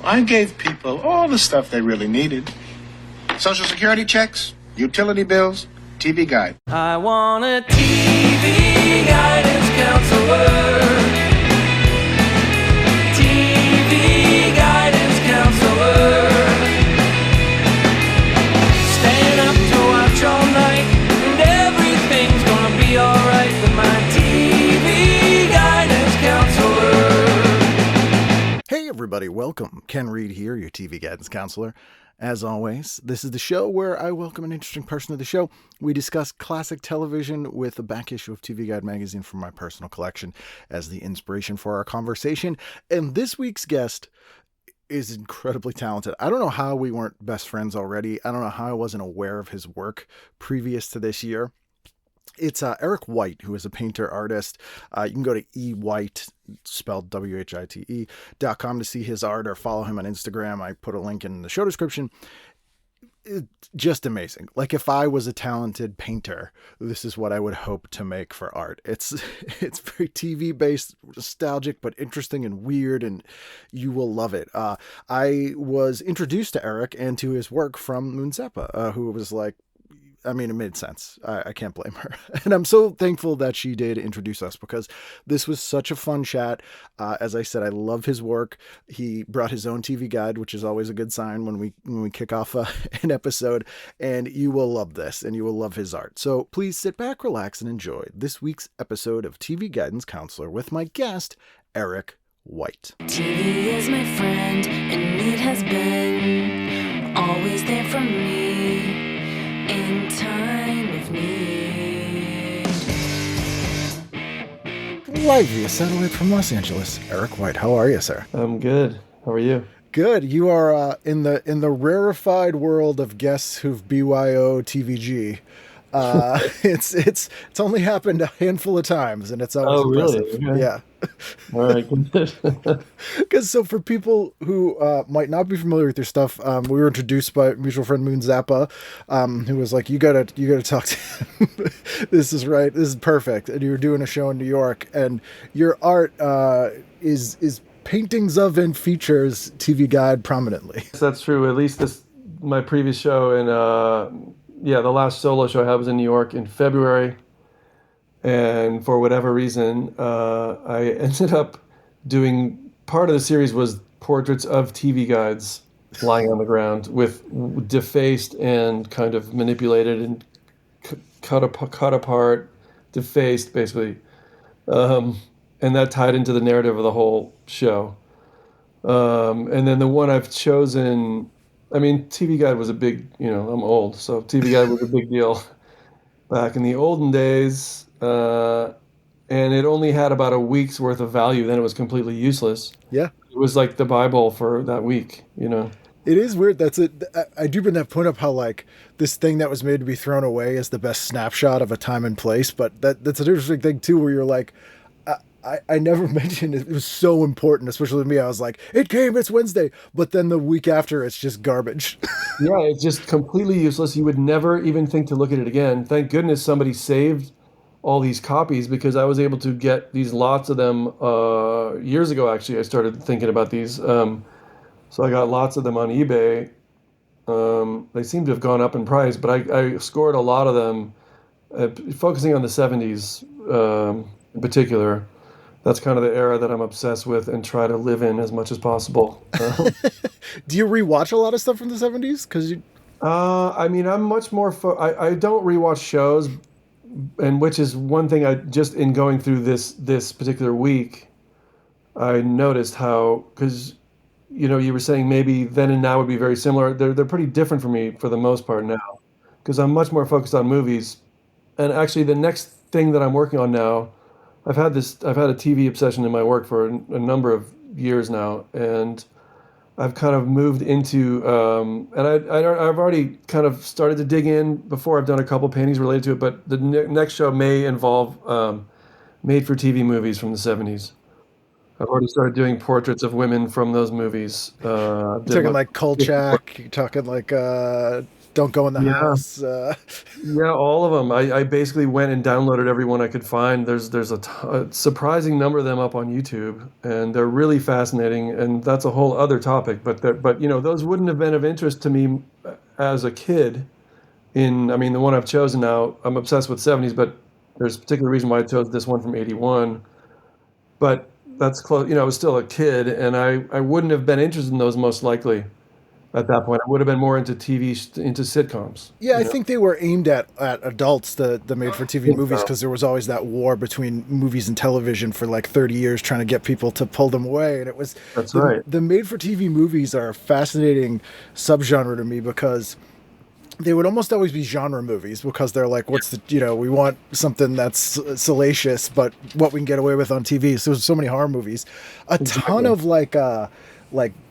I gave people all the stuff they really needed. Social security checks, utility bills, TV guide. I want a TV guidance counselor. TV guidance counselor. Staying up to watch all night, and everything's gonna be alright with my TV guidance counselor. Hey everybody, welcome. Ken Reed here, your TV guidance counselor. As always, this is the show where I welcome an interesting person to the show. We discuss classic television with a back issue of TV Guide magazine from my personal collection as the inspiration for our conversation. And this week's guest is incredibly talented. I don't know how we weren't best friends already. I don't know how I wasn't aware of his work previous to this year. It's Eric White, who is a painter artist. You can go to eWhite, spelled WHITE.com to see his art or follow him on Instagram. I put a link in the show description. It's just amazing. Like if I was a talented painter, this is what I would hope to make for art. It's very TV based, nostalgic, but interesting and weird, and you will love it. I was introduced to Eric and to his work from Moon Zappa, who was like, I mean, it made sense. I can't blame her. And I'm so thankful that she did introduce us because this was such a fun chat. As I said, I love his work. He brought his own TV guide, which is always a good sign when we kick off an episode. And you will love this and you will love his art. So please sit back, relax, and enjoy this week's episode of TV Guidance Counselor with my guest, Eric White. TV is my friend, and it has been always there for me. In time of need. Live via satellite from Los Angeles, Eric White. How are you, sir? I'm good. How are you? Good. You are in the rarefied world of guests who've BYOTVG. It's only happened a handful of times, and it's always impressive. Really? Okay. Yeah. All right. Good. Because so for people who might not be familiar with your stuff, we were introduced by mutual friend Moon Zappa, who was like, "You gotta talk to him. This is right. This is perfect." And you were doing a show in New York, and your art is paintings of and features TV Guide prominently. That's true. At least my previous show and the last solo show I had was in New York in February. And for whatever reason, I ended up doing part of the series was portraits of TV guides lying on the ground with defaced and kind of manipulated and cut apart, defaced basically. And that tied into the narrative of the whole show. And then the one I've chosen, I mean, TV Guide was a big, I'm old, so TV Guide was a big deal back in the olden days. And it only had about a week's worth of value. Then it was completely useless. Yeah. It was like the Bible for that week, It is weird. That's it. I do bring that point up how like this thing that was made to be thrown away is the best snapshot of a time and place. But that's an interesting thing too, where you're like, I never mentioned it. It was so important, especially to me. I was like, it's Wednesday. But then the week after, it's just garbage. Yeah, it's just completely useless. You would never even think to look at it again. Thank goodness somebody saved all these copies because I was able to get these lots of them years ago. Actually, I started thinking about these. So I got lots of them on eBay. They seem to have gone up in price, but I scored a lot of them, focusing on the 70s in particular. That's kind of the era that I'm obsessed with and try to live in as much as possible. Do you rewatch a lot of stuff from the 70s? I mean, I'm much more... I don't rewatch shows, and which is one thing I just in going through this particular week, I noticed how, because you were saying maybe then and now would be very similar. They're pretty different for me for the most part now, because I'm much more focused on movies. And actually, the next thing that I'm working on now, I've had a TV obsession in my work for a number of years now, and I've kind of moved into, and I've already kind of started to dig in before. I've done a couple paintings related to it, but the next show may involve made-for-TV movies from the 70s. I've already started doing portraits of women from those movies. You're talking like Kolchak, you're talking like Don't Go in the Yeah. House. Yeah, all of them. I basically went and downloaded every one I could find. There's a surprising number of them up on YouTube, and they're really fascinating. And that's a whole other topic. But you know, those wouldn't have been of interest to me as a kid. I mean, the one I've chosen now, I'm obsessed with 70s, but there's a particular reason why I chose this one from 81. But that's close. You know, I was still a kid, and I wouldn't have been interested in those most likely at that point. I would have been more into into sitcoms. Yeah, I think they were aimed at adults, the made-for-TV movies, so. because there was always that war between movies and television for like 30 years trying to get people to pull them away. And it was... That's right. The made-for-TV movies are a fascinating subgenre to me because they would almost always be genre movies because they're like, what's the, you know, we want something that's salacious, but what we can get away with on TV. So there's so many horror movies. A ton of like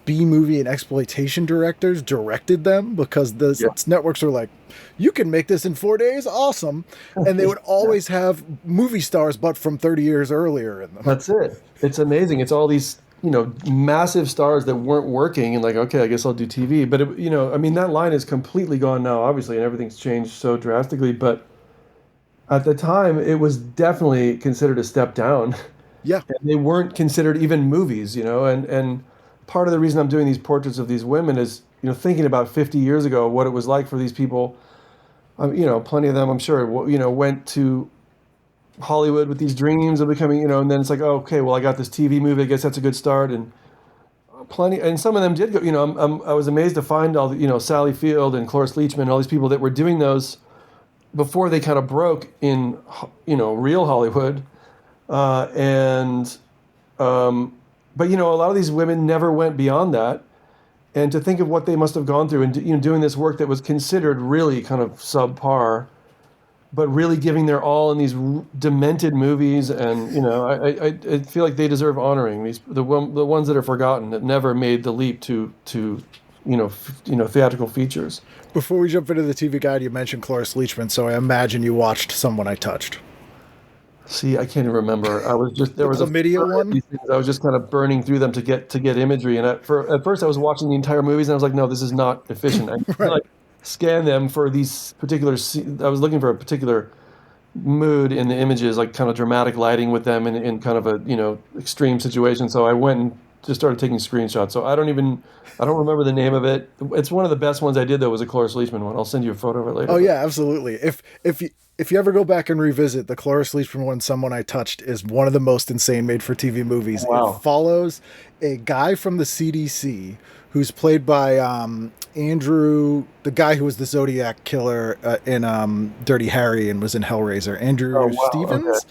B-movie and exploitation directors directed them because the networks were like, you can make this in 4 days, awesome. And they would always have movie stars, but from 30 years earlier in them. That's it. It's amazing. It's all these, you know, massive stars that weren't working and like, okay, I guess I'll do TV. But, you know, I mean, that line is completely gone now, obviously, and everything's changed so drastically. But at the time, it was definitely considered a step down. Yeah. And they weren't considered even movies, you know, and part of the reason I'm doing these portraits of these women is, you know, thinking about 50 years ago, what it was like for these people. You know, plenty of them, I'm sure, you know, went to Hollywood with these dreams of becoming, you know, and then it's like, oh, okay, well, I got this TV movie. I guess that's a good start. And and some of them did go, you know, I was amazed to find all the, you know, Sally Field and Cloris Leachman, all these people that were doing those before they kind of broke in, you know, real Hollywood. But, you know, a lot of these women never went beyond that. And to think of what they must have gone through and, you know, doing this work that was considered really kind of subpar, but really giving their all in these demented movies. And, you know, I feel like they deserve honoring. The ones that are forgotten that never made the leap to you know, theatrical features. Before we jump into the TV guide, you mentioned Cloris Leachman, so I imagine you watched Someone I Touched. See, I can't even remember. I was just there was a chlamydia one. I was just kind of burning through them to get imagery, and at first I was watching the entire movies, and I was like, no, this is not efficient. I Right. like scan them for these particular. I was looking for a particular mood in the images, like kind of dramatic lighting with them in kind of a, you know, extreme situation. So I went and just started taking screenshots. So I don't remember the name of it. It's one of the best ones I did though, was a Cloris Leachman one. I'll send you a photo of it later. Oh yeah, absolutely. If you ever go back and revisit the Cloris Leachman one, Someone I Touched, is one of the most insane made-for-TV movies. Wow. It follows a guy from the CDC who's played by Andrew, the guy who was the Zodiac killer in Dirty Harry and was in Hellraiser, Andrew Stevens.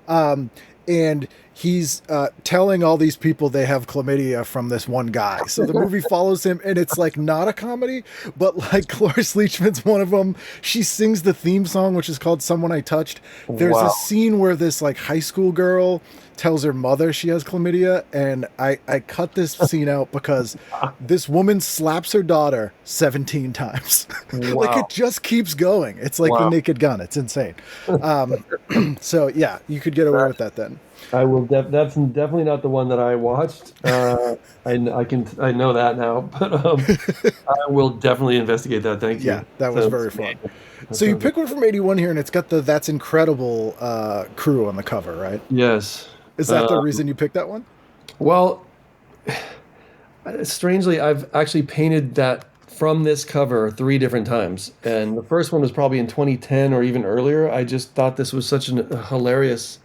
Okay. And he's telling all these people they have chlamydia from this one guy. So the movie follows him, and it's like not a comedy, but like Cloris Leachman's one of them. She sings the theme song, which is called Someone I Touched. There's a scene where this like high school girl tells her mother she has chlamydia, and I cut this scene out because this woman slaps her daughter 17 times. Wow. Like it just keeps going. It's like The Naked Gun. It's insane. So yeah, you could get away with that then. I will. That's definitely not the one that I watched. I know that now, but I will definitely investigate that. Thank you. Yeah, that was very fun. So you pick one from 81 here, and it's got the That's Incredible crew on the cover, right? Yes. Is that the reason you picked that one? Well, strangely, I've actually painted that from this cover 3 different times, and the first one was probably in 2010 or even earlier. I just thought this was such a hilarious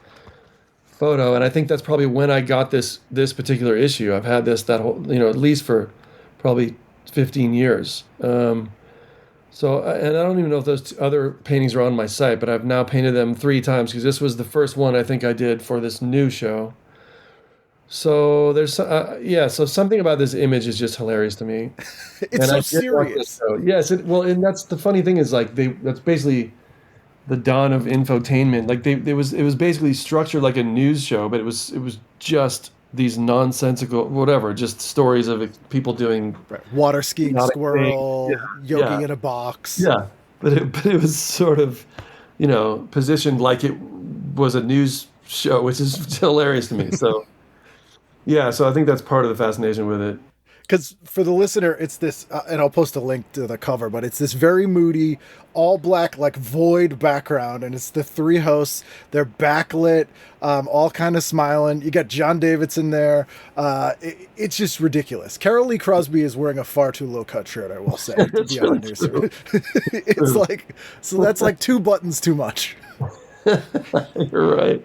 photo, and I think that's probably when I got this particular issue. I've had that whole, you know, at least for probably 15 years. So, and I don't even know if those other paintings are on my site, but I've now painted them 3 times because this was the first one I think I did for this new show. So there's, so something about this image is just hilarious to me. It's so serious. Yes, and that's the funny thing is like that's basically the dawn of infotainment. Like it was basically structured like a news show, but it was just these nonsensical, whatever, just stories of people doing water skiing, squirrel, yogi in a box. Yeah, but it was sort of, you know, positioned like it was a news show, which is hilarious to me. So, yeah, so I think that's part of the fascination with it. because for the listener, it's this, and I'll post a link to the cover, but it's this very moody, all black, like void background, and it's the three hosts. They're backlit, all kind of smiling. You got John Davidson there. It's just ridiculous. Carol Lee Crosby is wearing a far too low cut shirt, I will say. To be on the news. It's like, so that's like 2 buttons too much. You're right.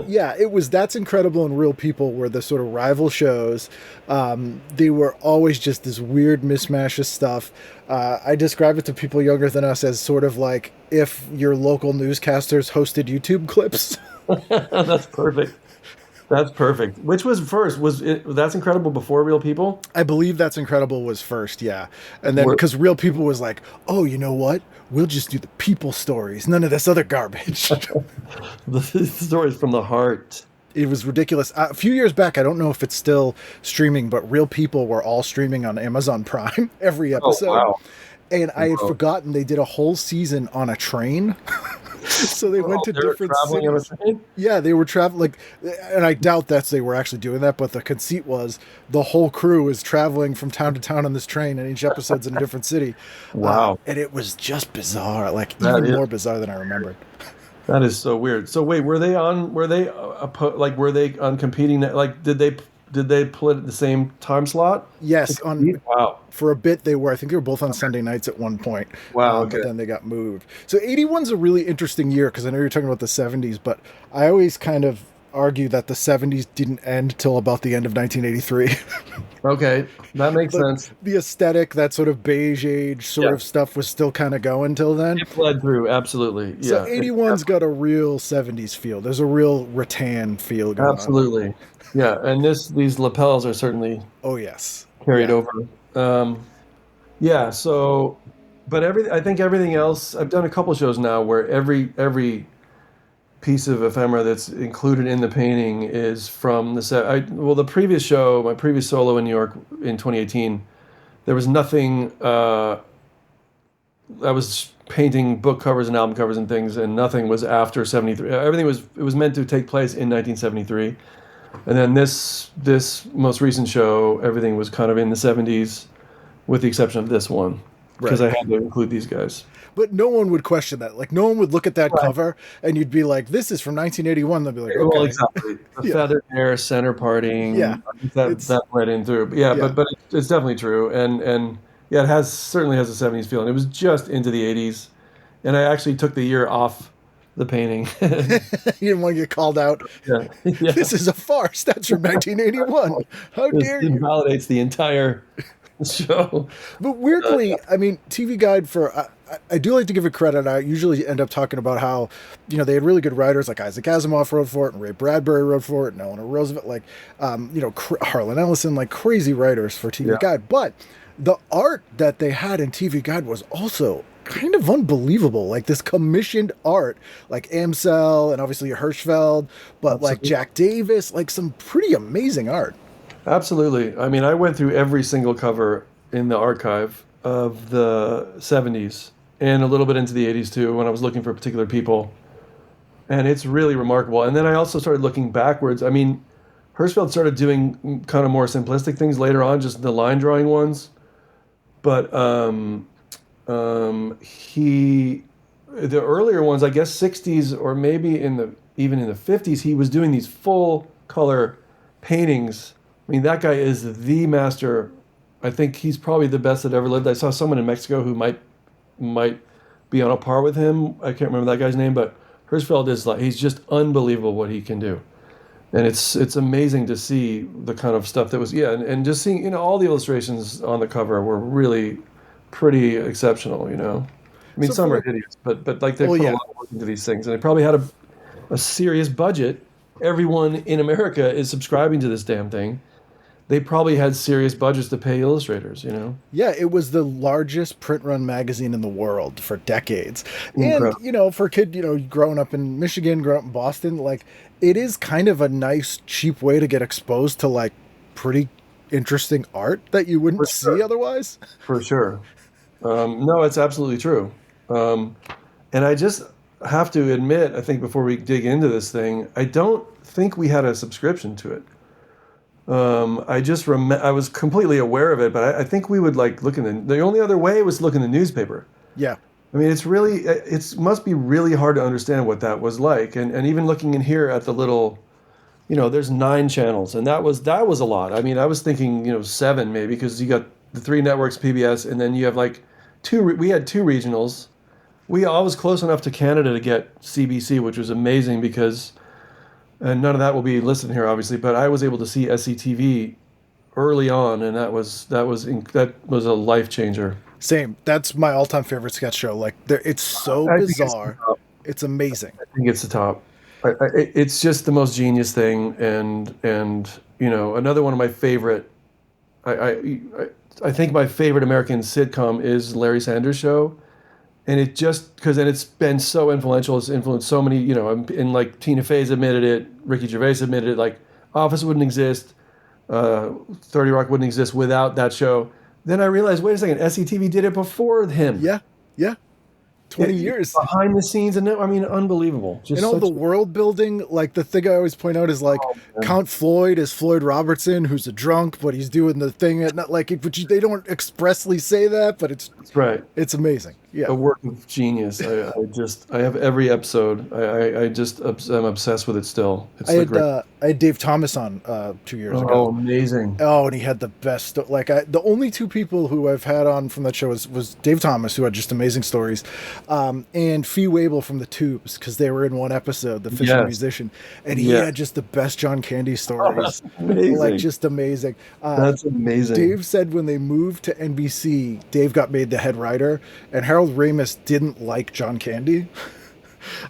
Yeah, That's Incredible and Real People were the sort of rival shows. They were always just this weird mishmash of stuff. I describe it to people younger than us as sort of like if your local newscasters hosted YouTube clips. That's perfect. That's perfect. Which was first? That's Incredible before Real People? I believe That's Incredible was first, yeah. And then because Real People was like, oh, you know what? We'll just do the people stories. None of this other garbage. The stories from the heart. It was ridiculous. A few years back, I don't know if it's still streaming, but Real People were all streaming on Amazon Prime, every episode. Oh, wow. And I had forgotten they did a whole season on a train. So they went to different cities. On a train? Yeah, they were traveling, and I doubt they were actually doing that, but the conceit was the whole crew is traveling from town to town on this train, and each episode's in a different city. Wow. And it was just bizarre, like even more bizarre than I remembered. That is so weird. So wait, were they on competing? Like, did they put at the same time slot? Yes. Wow. For a bit they were. I think they were both on Sunday nights at one point. Wow. Okay. But then they got moved. So 81's a really interesting year because I know you're talking about the 70s, but I always kind of argue that the 70s didn't end till about the end of 1983. Okay, that makes sense. The aesthetic, that sort of beige age sort of stuff was still kind of going till then. It bled through, absolutely. Yeah. So 81's got a real 70s feel. There's a real rattan feel going on. Absolutely. Yeah, and these lapels are certainly carried over. So, but I think everything else, I've done a couple shows now where every piece of ephemera that's included in the painting is from the previous show, my previous solo in New York in 2018, there was nothing, I was painting book covers and album covers and things, and nothing was after 73. Everything was meant to take place in 1973. And then this most recent show, everything was kind of in the 70s, with the exception of this one, because I had to include these guys. But no one would question that. Like, no one would look at that cover and you'd be like, this is from 1981. They'd be like, okay. Well, exactly. The feathered hair, center parting. Yeah. That led in through. But it's definitely true. And it certainly has a 70s feel. And it was just into the 80s. And I actually took the year off the painting. You didn't want to get called out. Yeah. This is a farce. That's from 1981. How dare you? It invalidates the entire show. But weirdly, I mean, TV Guide I do like to give it credit. I usually end up talking about how, they had really good writers like Isaac Asimov wrote for it, and Ray Bradbury wrote for it, and Eleanor Roosevelt, Harlan Ellison, like crazy writers for TV Guide. But the art that they had in TV Guide was also kind of unbelievable. Like this commissioned art, like Amsel and obviously Hirschfeld, but like Jack Davis, like some pretty amazing art. Absolutely. I mean, I went through every single cover in the archive of the 70s and a little bit into the 80s too when I was looking for particular people. And it's really remarkable. And then I also started looking backwards. I mean, Hirschfeld started doing kind of more simplistic things later on, just the line drawing ones. But the earlier ones, I guess 60s or maybe even in the 50s, he was doing these full color paintings. I mean, that guy is the master. I think he's probably the best that ever lived. I saw someone in Mexico who might be on a par with him. I can't remember that guy's name, but Hirschfeld is he's just unbelievable what he can do. And it's amazing to see the kind of stuff that was, and just seeing, all the illustrations on the cover were really pretty exceptional, I mean, some are hideous, but like they put a lot of work into these things, and they probably had a serious budget. Everyone in America is subscribing to this damn thing. They probably had serious budgets to pay illustrators, Yeah, it was the largest print run magazine in the world for decades. And, for a kid, growing up in Michigan, growing up in Boston, it is kind of a nice, cheap way to get exposed to, pretty interesting art that you wouldn't see otherwise. For sure. No, it's absolutely true. And I just have to admit, I think before we dig into this thing, I don't think we had a subscription to it. I was completely aware of it, but I think we would like look in the only other way was to look in the newspaper. Yeah. I mean, it must be really hard to understand what that was like. And even looking in here at the little, there's 9 channels, and that was a lot. I mean, I was thinking, 7 maybe, because you got the 3 networks, PBS, and then you have like we had 2 regionals. I was close enough to Canada to get CBC, which was amazing because, and none of that will be listed here, obviously, but I was able to see SCTV early on, and that was a life changer. Same. That's my all-time favorite sketch show. Like, it's so bizarre. It's amazing. I think it's the top. It's just the most genius thing, and another one of my favorite. I think my favorite American sitcom is Larry Sanders Show, and it's been so influential. It's influenced so many. And like Tina Fey's admitted it, Ricky Gervais admitted it. Like Office wouldn't exist, 30 Rock wouldn't exist without that show. Then I realized, wait a second, SCTV did it before him. Yeah. 20 years. Behind the scenes, and I mean, unbelievable. Just and all the world building, like the thing I always point out is like Count Floyd is Floyd Robertson, who's a drunk, but he's doing the thing at not like they don't expressly say that, but that's right. It's amazing. Yeah, a work of genius. I have every episode. I'm obsessed with it still. I had Dave Thomas on 2 years ago. Oh, amazing. Oh, and he had the best. The only 2 people who I've had on from that show was Dave Thomas, who had just amazing stories, and Fee Waybill from the Tubes, because they were in one episode, the Fisher musician, and he had just the best John Candy stories. Like just amazing. That's amazing. Dave said when they moved to NBC, Dave got made the head writer, and Harold Ramis didn't like John Candy.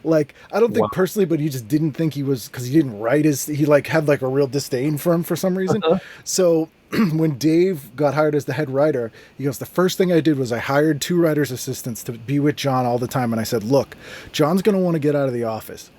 Like, I don't think personally, but he just didn't think he was, because he didn't write he like had like a real disdain for him for some reason. So when Dave got hired as the head writer, he goes, the first thing I did was I hired 2 writer's assistants to be with John all the time. And I said, look, John's going to want to get out of the office.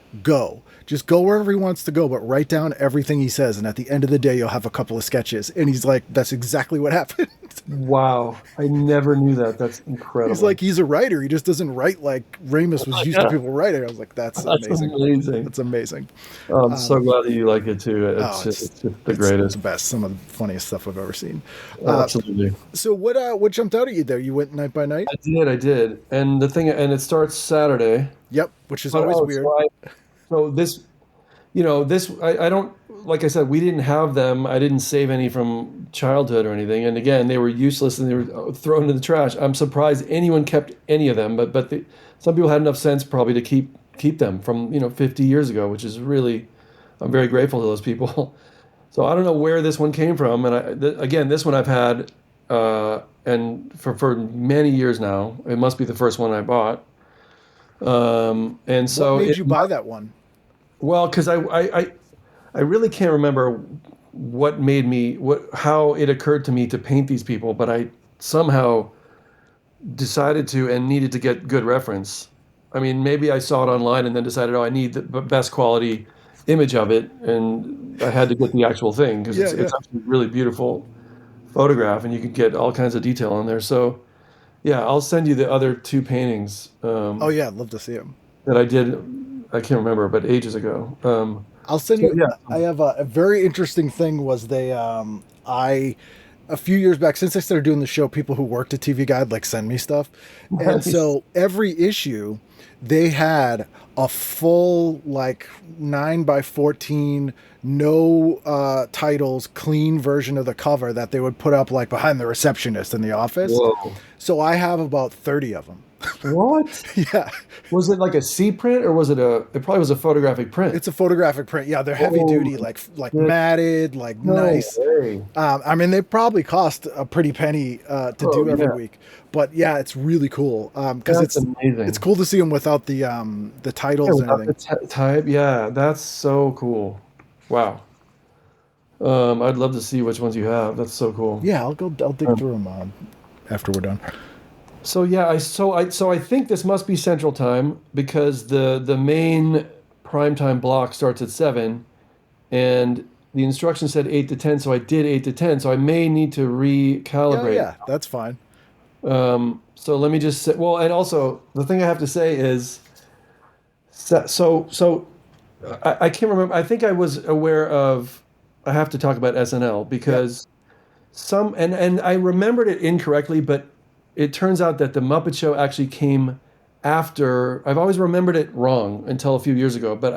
Just go wherever he wants to go, but write down everything he says. And at the end of the day, you'll have a couple of sketches. And he's like, that's exactly what happened. Wow. I never knew that. That's incredible. He's like, he's a writer. He just doesn't write like Ramis was used to people writing. I was like, that's amazing. That's amazing. I'm so glad that you like it too. It's just the greatest. It's the best. Some of the funniest stuff I've ever seen. Absolutely. So what jumped out at you there? You went night by night? I did. And it starts Saturday. Yep, which is always weird. So I don't, like I said, we didn't have them. I didn't save any from childhood or anything. And again, they were useless and they were thrown into the trash. I'm surprised anyone kept any of them, but some people had enough sense probably to keep them from, 50 years ago, which is really, I'm very grateful to those people. So I don't know where this one came from. And again, this one I've had, and for many years now. It must be the first one I bought. And so what made you buy that one? Well, because I really can't remember how it occurred to me to paint these people, but I somehow decided to and needed to get good reference. I mean, maybe I saw it online and then decided, I need the best quality image of it, and I had to get the actual thing because it's actually a really beautiful photograph, and you can get all kinds of detail on there. So, yeah, I'll send you the other 2 paintings. I'd love to see them. That I did, I can't remember, but ages ago. I'll send you. Yeah. I have a very interesting thing. Was a few years back, since I started doing the show, people who worked at TV Guide like send me stuff, and so every issue they had a full 9x14 no titles, clean version of the cover that they would put up like behind the receptionist in the office. Whoa. So I have about 30 of them. What? Yeah. Was it like a C print or was it probably was a photographic print? It's a photographic print. Yeah, they're heavy duty, like matted, nice. I mean, they probably cost a pretty penny to do every week. But yeah, it's really cool because it's amazing. It's cool to see them without the titles and everything. The type, yeah, that's so cool. Wow. I'd love to see which ones you have. That's so cool. Yeah, I'll dig through them after we're done. So yeah, I think this must be Central Time because the main primetime block starts at 7, and the instruction said 8 to 10, so I did 8 to 10. So I may need to recalibrate. Yeah, that's fine. So let me just say, well, and also the thing I have to say is, so I can't remember. I think I was aware of I have to talk about SNL because and I remembered it incorrectly, but it turns out that the Muppet Show actually came after. I've always remembered it wrong until a few years ago, but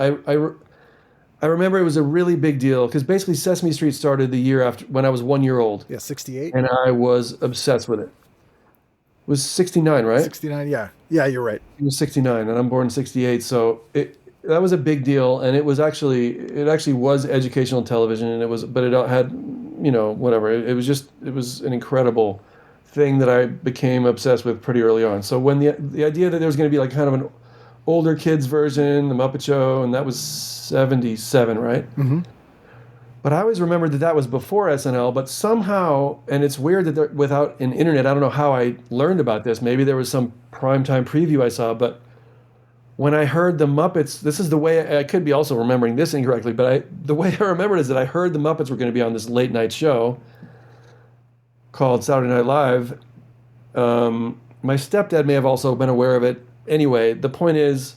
I remember it was a really big deal because basically Sesame Street started the year after when I was 1 year old. Yeah, 68. And I was obsessed with it. It was 69, right? 69, yeah. Yeah, you're right. It was 69, and I'm born in 68, so that was a big deal, and it actually was educational television, and but it had, whatever. It was an incredible thing that I became obsessed with pretty early on. So when the idea that there was going to be like kind of an older kids version, the Muppet Show, and that was 77, right? Mm-hmm. But I always remembered that was before SNL, but somehow, and it's weird that without an internet, I don't know how I learned about this. Maybe there was some primetime preview I saw, but when I heard the Muppets, this is the way, I could be also remembering this incorrectly, but the way I remember it is that I heard the Muppets were going to be on this late night show called Saturday Night Live. My stepdad may have also been aware of it. Anyway, the point is,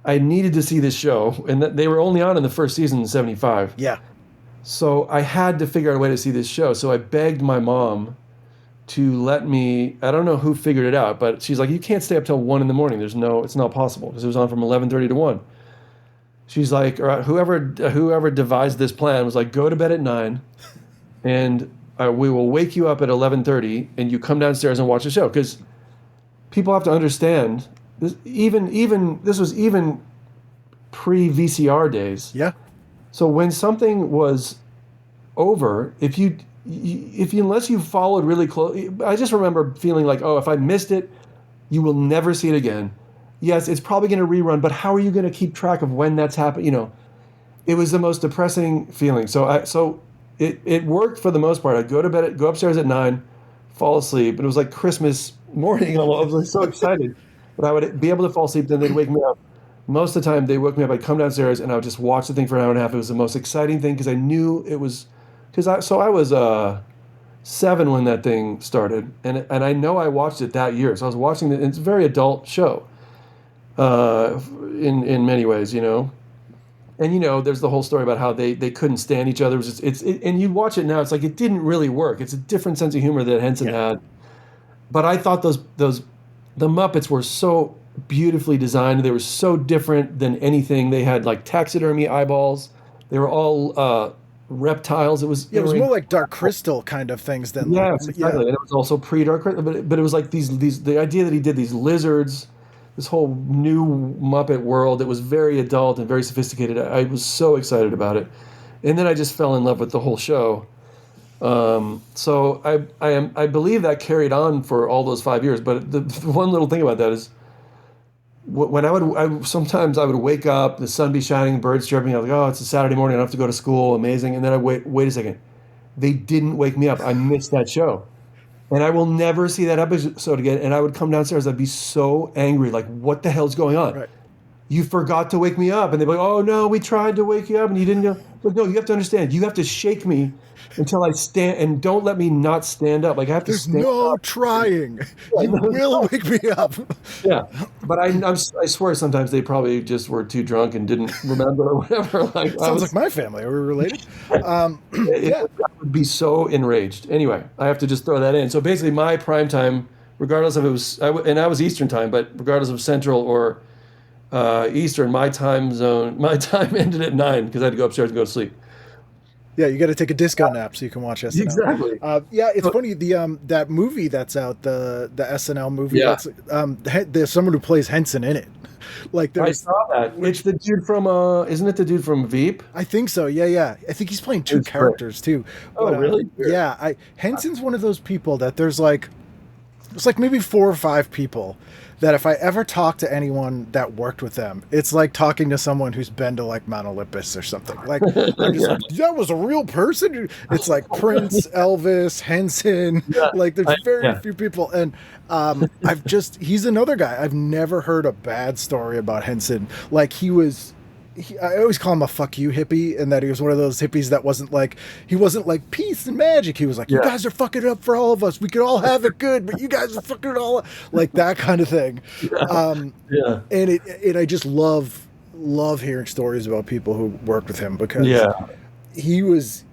I needed to see this show, and they were only on in the first season in 75. Yeah. So I had to figure out a way to see this show. So I begged my mom to let me, I don't know who figured it out, but she's like, you can't stay up till 1 a.m. It's not possible, because it was on from 11:30 to 1. She's like, all right, whoever devised this plan was like, go to bed at 9, and we will wake you up at 11:30, and you come downstairs and watch the show. Because people have to understand, this was even pre-VCR days. Yeah. So when something was over, if you unless you followed really close, I just remember feeling like, oh, if I missed it, you will never see it again. Yes, it's probably going to rerun, but how are you going to keep track of when that's happened? It was the most depressing feeling. So it worked for the most part. I'd go to bed, go upstairs at 9, fall asleep, and it was like Christmas morning. I was like so excited, but I would be able to fall asleep. Then they'd wake me up. Most of the time, they woke me up. I'd come downstairs and I would just watch the thing for an hour and a half. It was the most exciting thing because I knew it was. I was 7 when that thing started, and I know I watched it that year. So I was watching it. It's a very adult show, in many ways, And there's the whole story about how they couldn't stand each other. And you watch it now, it's like it didn't really work. It's a different sense of humor that Henson had. But I thought the Muppets were so beautifully designed. They were so different than anything. They had like taxidermy eyeballs. They were all reptiles. It was more like Dark Crystal kind of things than exactly. Yeah. And it was also pre-Dark Crystal, but it was like these the idea that he did these lizards, this whole new Muppet world. It was very adult and very sophisticated. I was so excited about it, and then I just fell in love with the whole show. So I believe that carried on for all those 5 years. But the one little thing about that is, when sometimes I would wake up, the sun be shining, birds chirping. I was like, oh, it's a Saturday morning, I don't have to go to school, amazing. And then I wait a second. They didn't wake me up. I missed that show. And I will never see that episode again. And I would come downstairs, I'd be so angry, like, what the hell's going on? Right. You forgot to wake me up. And they'd be like, oh, no, we tried to wake you up and you didn't go. But no, you have to understand, you have to shake me until I stand, and don't let me not stand up. Like, I have to stand up. There's no trying. You will wake me up. Yeah, but I swear sometimes they probably just were too drunk and didn't remember or whatever. Like, Sounds like my family. Are we related? I would be so enraged. Anyway, I have to just throw that in. So basically, my prime time, regardless of it was, and I was Eastern time, but regardless of Central or Eastern, my time ended at 9 because I had to go upstairs and go to sleep. Yeah, you got to take a disco nap so you can watch SNL. Exactly. It's funny, that movie that's out, the SNL movie. Yeah. There's someone who plays Henson in it. Like, I saw that. It's the dude from isn't it the dude from Veep? I think so. Yeah. I think he's playing two characters too. Oh, really? Yeah. Henson's one of those people that there's like maybe 4 or 5 people that if I ever talk to anyone that worked with them, it's like talking to someone who's been to like Mount Olympus or something. Like, I'm just like, that was a real person. It's like Prince, Elvis, Henson. Yeah. Like, there's very few people. And he's another guy. I've never heard a bad story about Henson. Like, I always call him a fuck you hippie, and that he was one of those hippies that wasn't like peace and magic. He was like, you guys are fucking it up for all of us. We could all have it good, but you guys are fucking it all up. Like that kind of thing. And I just love hearing stories about people who worked with him, because he was,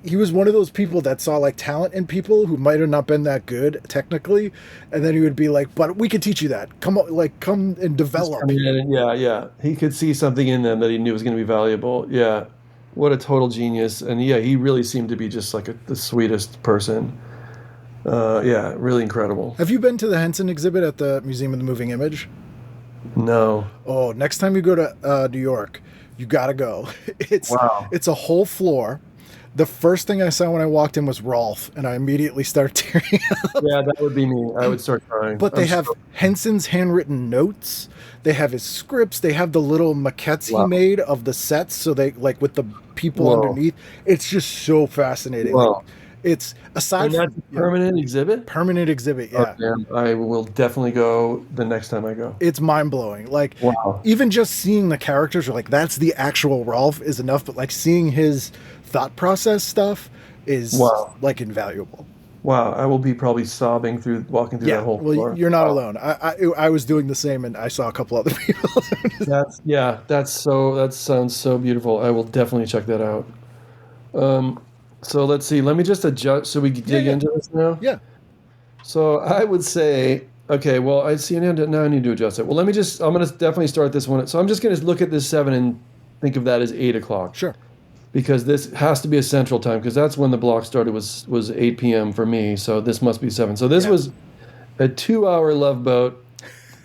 he was one of those people that saw like talent in people who might have not been that good technically, and then he would be like, "But we can teach you that. Come on, like come and develop." Yeah. He could see something in them that he knew was going to be valuable. Yeah, what a total genius. And yeah, he really seemed to be just like the sweetest person. Yeah, really incredible. Have you been to the Henson exhibit at the Museum of the Moving Image? No. Oh, next time you go to New York, you gotta go. It's a whole floor. The first thing I saw when I walked in was Rolf, and I immediately started tearing up. Yeah, that would be me. I would start crying. But they have Henson's handwritten notes. They have his scripts. They have the little maquettes he made of the sets, so they like with the people underneath. It's just so fascinating. Like, it's aside from that's a permanent exhibit. Permanent exhibit, yeah. I will definitely go the next time I go. It's mind blowing. Like even just seeing the characters, like that's the actual Rolf is enough. But like seeing his thought process stuff is like invaluable. Wow, I will be probably sobbing walking through that whole floor. You're not alone. I was doing the same, and I saw a couple other people. That sounds so beautiful. I will definitely check that out. So let's see. Let me just adjust so we can dig into this now. Yeah. So I would say, okay, well, I see now I need to adjust it. Well, I'm going to definitely start this one. So I'm just going to look at this 7 and think of that as 8 o'clock. Sure. Because this has to be a central time, because that's when the block started was 8 p.m. for me. So this must be 7. So this was a 2-hour Love Boat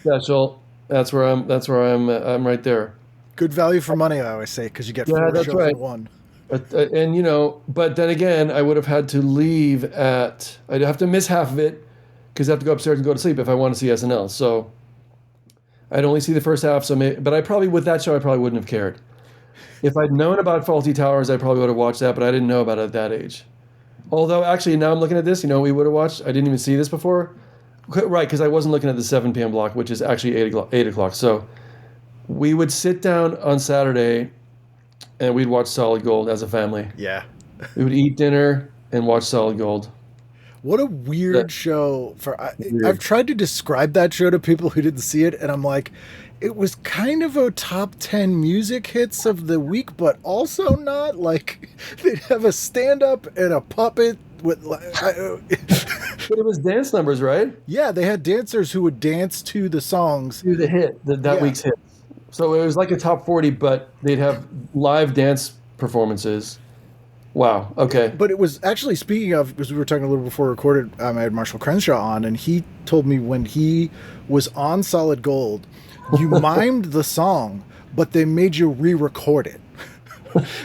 special. That's where I'm right there. Good value for money, I always say, because you get 4 shows for one. And but then again, I would have had to leave I'd have to miss half of it because I have to go upstairs and go to sleep if I want to see SNL. So I'd only see the first half. But I probably, with that show, I probably wouldn't have cared. If I'd known about Fawlty Towers, I probably would have watched that, but I didn't know about it at that age. Although, actually, now I'm looking at this, we would have watched, I didn't even see this before. Right, because I wasn't looking at the 7 p.m. block, which is actually 8 o'clock. So we would sit down on Saturday and we'd watch Solid Gold as a family. Yeah. We would eat dinner and watch Solid Gold. What a weird show. I've tried to describe that show to people who didn't see it, and I'm like, it was kind of a top 10 music hits of the week, but also not. Like, they'd have a stand-up and a puppet with... But it was dance numbers, right? Yeah, they had dancers who would dance to the songs. To the hit, that week's hit. So it was like a top 40, but they'd have live dance performances. Wow. Okay. But it was actually, speaking of, because we were talking a little before we recorded, I had Marshall Crenshaw on, and he told me when he was on Solid Gold, you mimed the song, but they made you re-record it.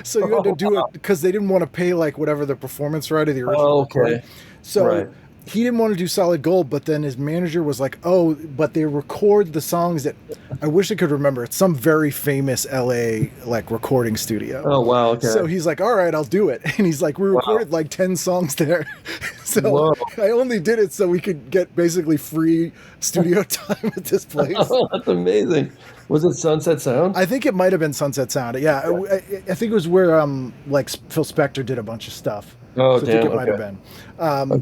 So you had to do it because they didn't want to pay like whatever the performance right of the original recording. So he didn't want to do Solid Gold, but then his manager was like, "Oh, but they record the songs that I wish I could remember. It's some very famous LA like recording studio." Oh wow! Okay. So he's like, "All right, I'll do it." And he's like, "We recorded like 10 songs there." So I only did it so we could get basically free studio time at this place. Oh, that's amazing. Was it Sunset Sound? I think it might have been Sunset Sound. Yeah, I think it was where like Phil Spector did a bunch of stuff. Oh, so I think it might have been.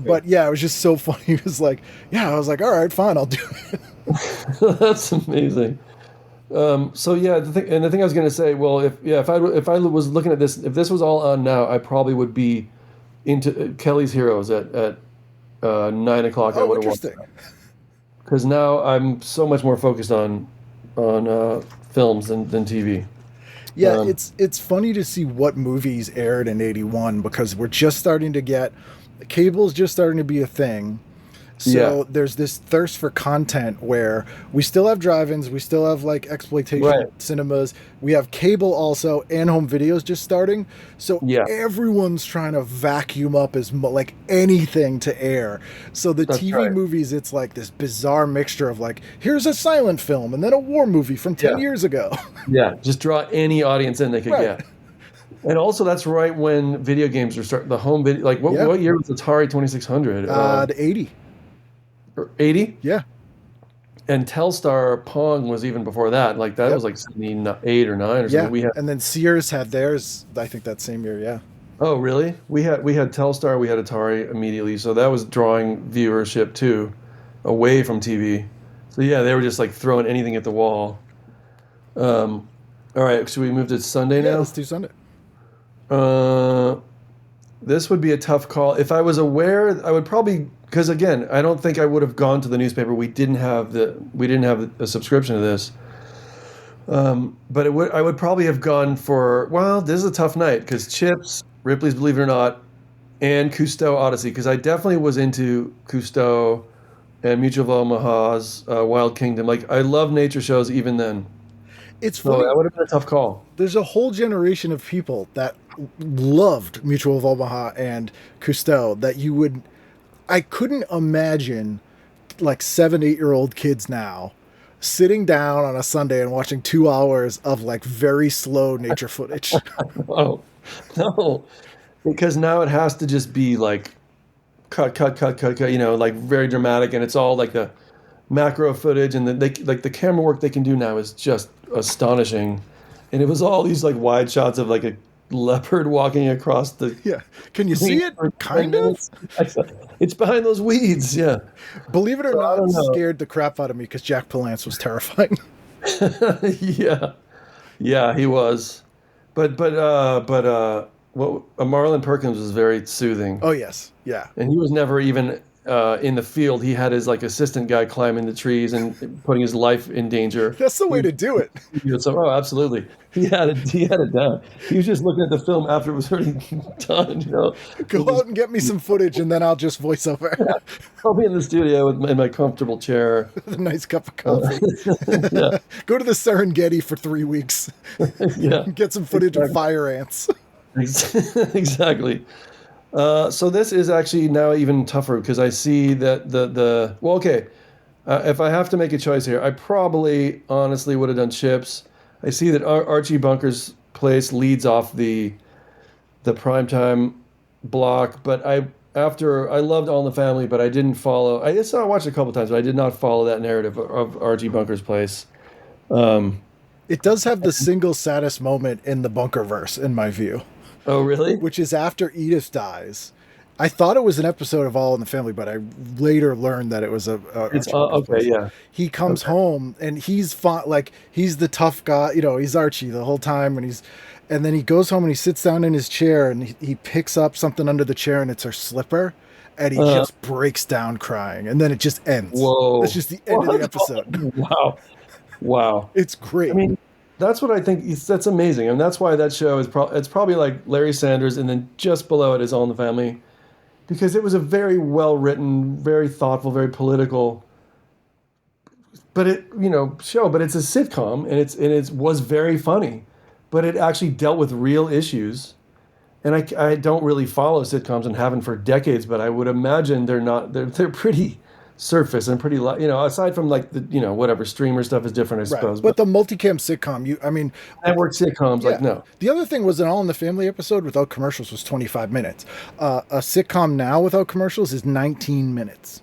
But yeah, it was just so funny. He was like, I was like, all right, fine, I'll do it. That's amazing. So yeah, the thing I was going to say, well, if I was looking at this, if this was all on now, I probably would be into Kelly's Heroes at 9 o'clock. I would have watched. Because now I'm so much more focused on films than TV. Yeah, it's funny to see what movies aired in 81 because we're just starting to get cable's just starting to be a thing. So there's this thirst for content where we still have drive-ins, we still have like exploitation cinemas, we have cable also, and home videos just starting. So everyone's trying to vacuum up like anything to air. So the TV movies, it's like this bizarre mixture of like, here's a silent film and then a war movie from 10 years ago. Just draw any audience in they could get. And also, that's right when video games were starting. The home video, like what year was Atari 2600? The 80. 80? Yeah. And Telstar Pong was even before that. Like that was like 78 or 9 or something. Yeah. And then Sears had theirs, I think that same year, yeah. Oh, really? We had Telstar, we had Atari immediately. So that was drawing viewership too, away from TV. So yeah, they were just like throwing anything at the wall. All right, should we move to Sunday now? Yeah, let's do Sunday. This would be a tough call. If I was aware, I would probably, because again, I don't think I would have gone to the newspaper. We didn't have a subscription to this. But I would probably have gone for, well, this is a tough night because Chips, Ripley's Believe It or Not, and Cousteau Odyssey, because I definitely was into Cousteau and Mutual of Omaha's Wild Kingdom. Like, I love nature shows even then. It's funny. So that would have been a tough call. There's a whole generation of people that loved Mutual of Omaha and Cousteau that I couldn't imagine like 7-8-year-old kids now sitting down on a Sunday and watching 2 hours of like very slow nature footage. Oh, no. Because now it has to just be like cut, like very dramatic, and it's all like the macro footage, and the camera work they can do now is just astonishing. And it was all these like wide shots of like a leopard walking across the. Yeah, can you see it? Kind of. It's behind those weeds. Yeah. Believe it or not, it scared the crap out of me because Jack Palance was terrifying. Yeah, he was, but Marlon Perkins was very soothing. Oh yes, yeah. And he was never even in the field. He had his like assistant guy climbing the trees and putting his life in danger. That's the way to do it. So, absolutely. He had it down. He was just looking at the film after it was already done. Go out and get me some footage, and then I'll just voice over. I'll be in the studio in my comfortable chair with a nice cup of coffee. Yeah. Go to the Serengeti for 3 weeks. Yeah. Get some footage of fire ants. Exactly. So this is actually now even tougher because I see that if I have to make a choice here, I probably honestly would have done Chips. I see that Archie Bunker's Place leads off the primetime block, but I loved All in the Family, but I didn't follow. I watched it a couple times, but I did not follow that narrative of Archie Bunker's Place. It does have the single saddest moment in the Bunkerverse, in my view. Oh, really? Which is after Edith dies. I thought it was an episode of All in the Family, but I later learned that it was okay, yeah. He comes home and he's he's the tough guy, he's Archie the whole time, and then he goes home and he sits down in his chair and he picks up something under the chair and it's her slipper, and he just breaks down crying, and then it just ends. Whoa! That's just the end of the episode. Wow! It's great. I mean, that's what I think. That's amazing, and that's why that show is it's probably like Larry Sanders, and then just below it is All in the Family, because it was a very well written, very thoughtful, very political. But show. But it's a sitcom, and it was very funny, but it actually dealt with real issues. And I don't really follow sitcoms and haven't for decades, but I would imagine they're pretty surface and pretty, aside from like the, whatever streamer stuff is different, I suppose. But the multicam sitcom, network sitcoms, yeah. No. The other thing was an All in the Family episode without commercials was 25 minutes. A sitcom now without commercials is 19 minutes.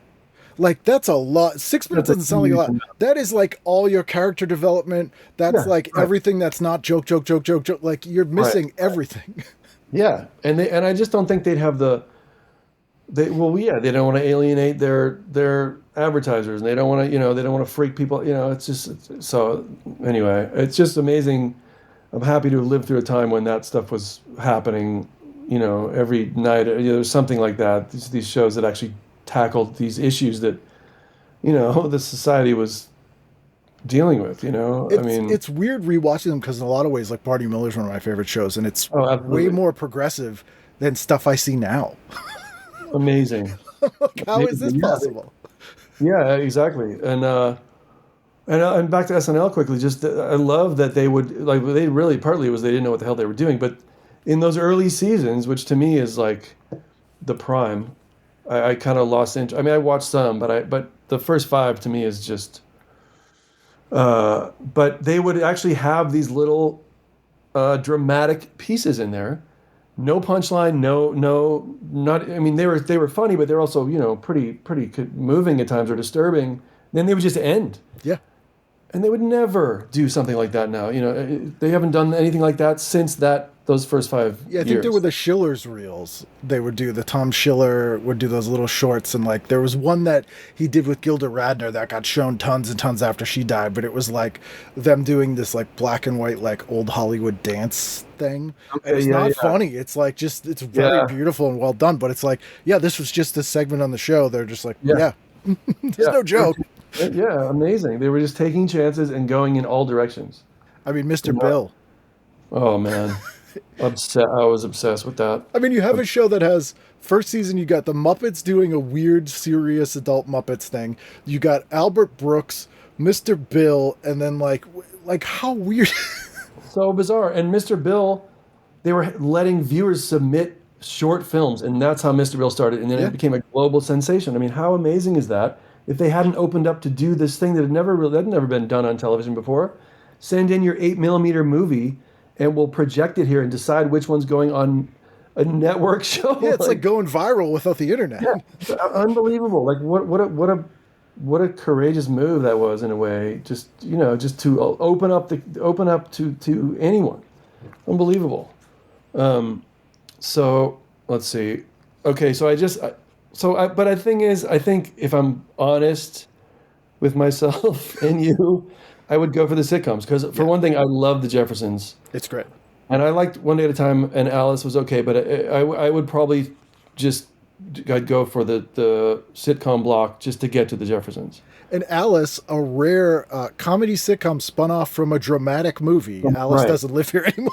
Like, that's a lot. 6 minutes doesn't sound like a lot. That is like all your character development. That's everything that's not joke. Like, you're missing everything. Yeah. And I just don't think they'd have they don't want to alienate their advertisers, and they don't want to freak people. It's just so anyway. It's just amazing. I'm happy to have lived through a time when that stuff was happening. Every night. There's something like that. These shows that actually tackled these issues that the society was dealing with. It's weird rewatching them because in a lot of ways, like Barney Miller is one of my favorite shows, and it's way more progressive than stuff I see now. Amazing. How is this possible? Yeah, exactly. And back to SNL quickly. Just I love that they would they really partly it was they didn't know what the hell they were doing, but in those early seasons, which to me is like the prime, I kind of lost interest. I mean, I watched some, but the first 5 to me is just. But they would actually have these little dramatic pieces in there. No punchline, not. I mean, they were funny, but they're also pretty moving at times or disturbing. Then they would just end. Yeah, and they would never do something like that now. They haven't done anything like that since that those first 5 Yeah, I think years. there were the Schiller's reels. They would do the Tom Schiller would do those little shorts, and like there was one that he did with Gilda Radner that got shown tons and tons after she died. But it was like them doing this like black and white like old Hollywood dance thing. And it's not funny. It's like just it's very beautiful and well done. But it's like this was just a segment on the show. They're just like there's no joke. Yeah, amazing. They were just taking chances and going in all directions. I mean, Mr. Bill. Oh man. I was obsessed with that. I mean, you have a show that has first season. You got the Muppets doing a weird, serious adult Muppets thing. You got Albert Brooks, Mr. Bill, and then like how weird. So bizarre. And Mr. Bill, they were letting viewers submit short films, and that's how Mr. Bill started. And then it became a global sensation. I mean, how amazing is that? If they hadn't opened up to do this thing that had never been done on television before, send in your 8mm movie. And we'll project it here and decide which one's going on a network show. Yeah, it's like going viral without the internet. Yeah, unbelievable. Like what a courageous move that was in a way. Just to open up to anyone. Unbelievable. So let's see. Okay, so but the thing is, I think if I'm honest with myself and you, I would go for the sitcoms because, for one thing, I love the Jeffersons. It's great. And I liked One Day at a Time, and Alice was okay, but I would probably I'd go for the sitcom block just to get to the Jeffersons. And Alice, a rare comedy sitcom spun off from a dramatic movie. Alice doesn't live here anymore.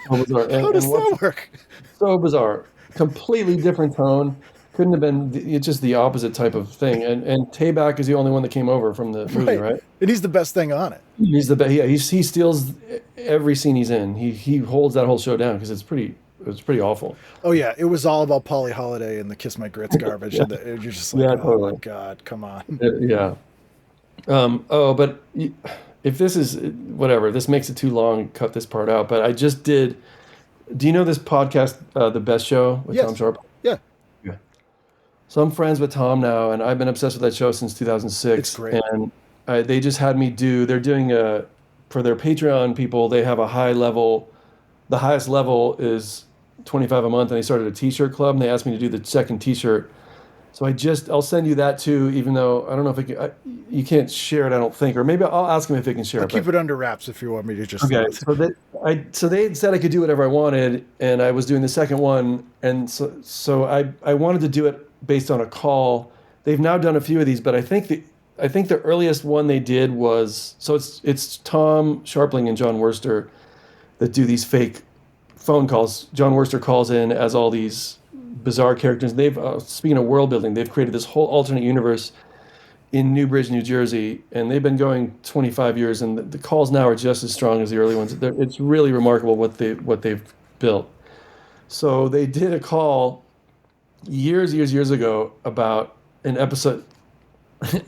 So bizarre. How does that work? So bizarre. Completely different tone. Couldn't have been it's just the opposite type of thing. And Tayback is the only one that came over from the movie, right? And he's the best thing on it. He's the best. Yeah, he steals every scene he's in. He holds that whole show down because it was pretty awful. Oh yeah, it was all about Polly Holiday and the Kiss My Grits garbage. And you're just like, totally. My God, come on. Yeah. But if this is whatever, this makes it too long. Cut this part out. But I just did. Do you know this podcast, The Best Show with Tom Sharp? Yeah. So I'm friends with Tom now, and I've been obsessed with that show since 2006. It's great. And they just had me they're doing for their Patreon people, they have a high level, the highest level is $25 a month, and they started a t-shirt club, and they asked me to do the second t-shirt. So I'll send you that too, even though I don't know if you can't share it, I don't think, or maybe I'll ask him if he can share it. Keep it under wraps if you want me to just. Okay, so they said I could do whatever I wanted, and I was doing the second one, and so I wanted to do it based on a call. They've now done a few of these, but I think the earliest one they did was it's Tom Sharpling and John Wurster that do these fake phone calls. John Wurster calls in as all these bizarre characters. They've speaking of world building, they've created this whole alternate universe in Newbridge, New Jersey, and they've been going 25 years, and the calls now are just as strong as the early ones. It's really remarkable what they've built. So they did a call years ago about an episode.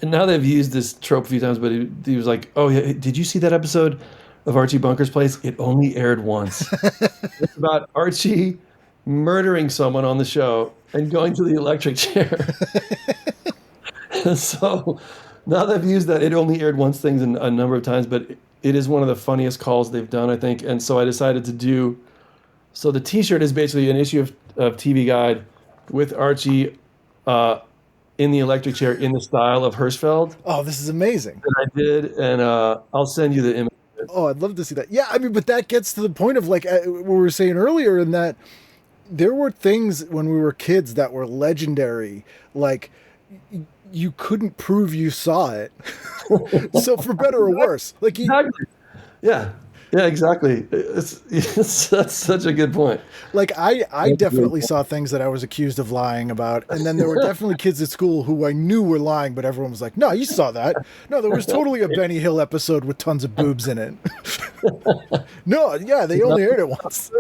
And now they've used this trope a few times, but he was like, "Oh yeah, did you see that episode of Archie Bunker's Place? It only aired once." It's about Archie murdering someone on the show and going to the electric chair. So now they've used that "it only aired once" things a number of times, but it is one of the funniest calls they've done, I think. And so I decided to do. So the T-shirt is basically an issue of TV Guide with Archie in the electric chair in the style of Hirschfeld. Oh, this is amazing. And I did, and I'll send you the image. Oh, I'd love to see that. Yeah, I mean, but that gets to the point of like what we were saying earlier, in that there were things when we were kids that were legendary. Like you couldn't prove you saw it. So for better or worse, like exactly. Yeah, exactly. That's such a good point. Like I definitely saw things that I was accused of lying about, and then there were definitely kids at school who I knew were lying, but everyone was like, "No, you saw that. No, there was totally a Benny Hill episode with tons of boobs in it." No, yeah, they only aired it once.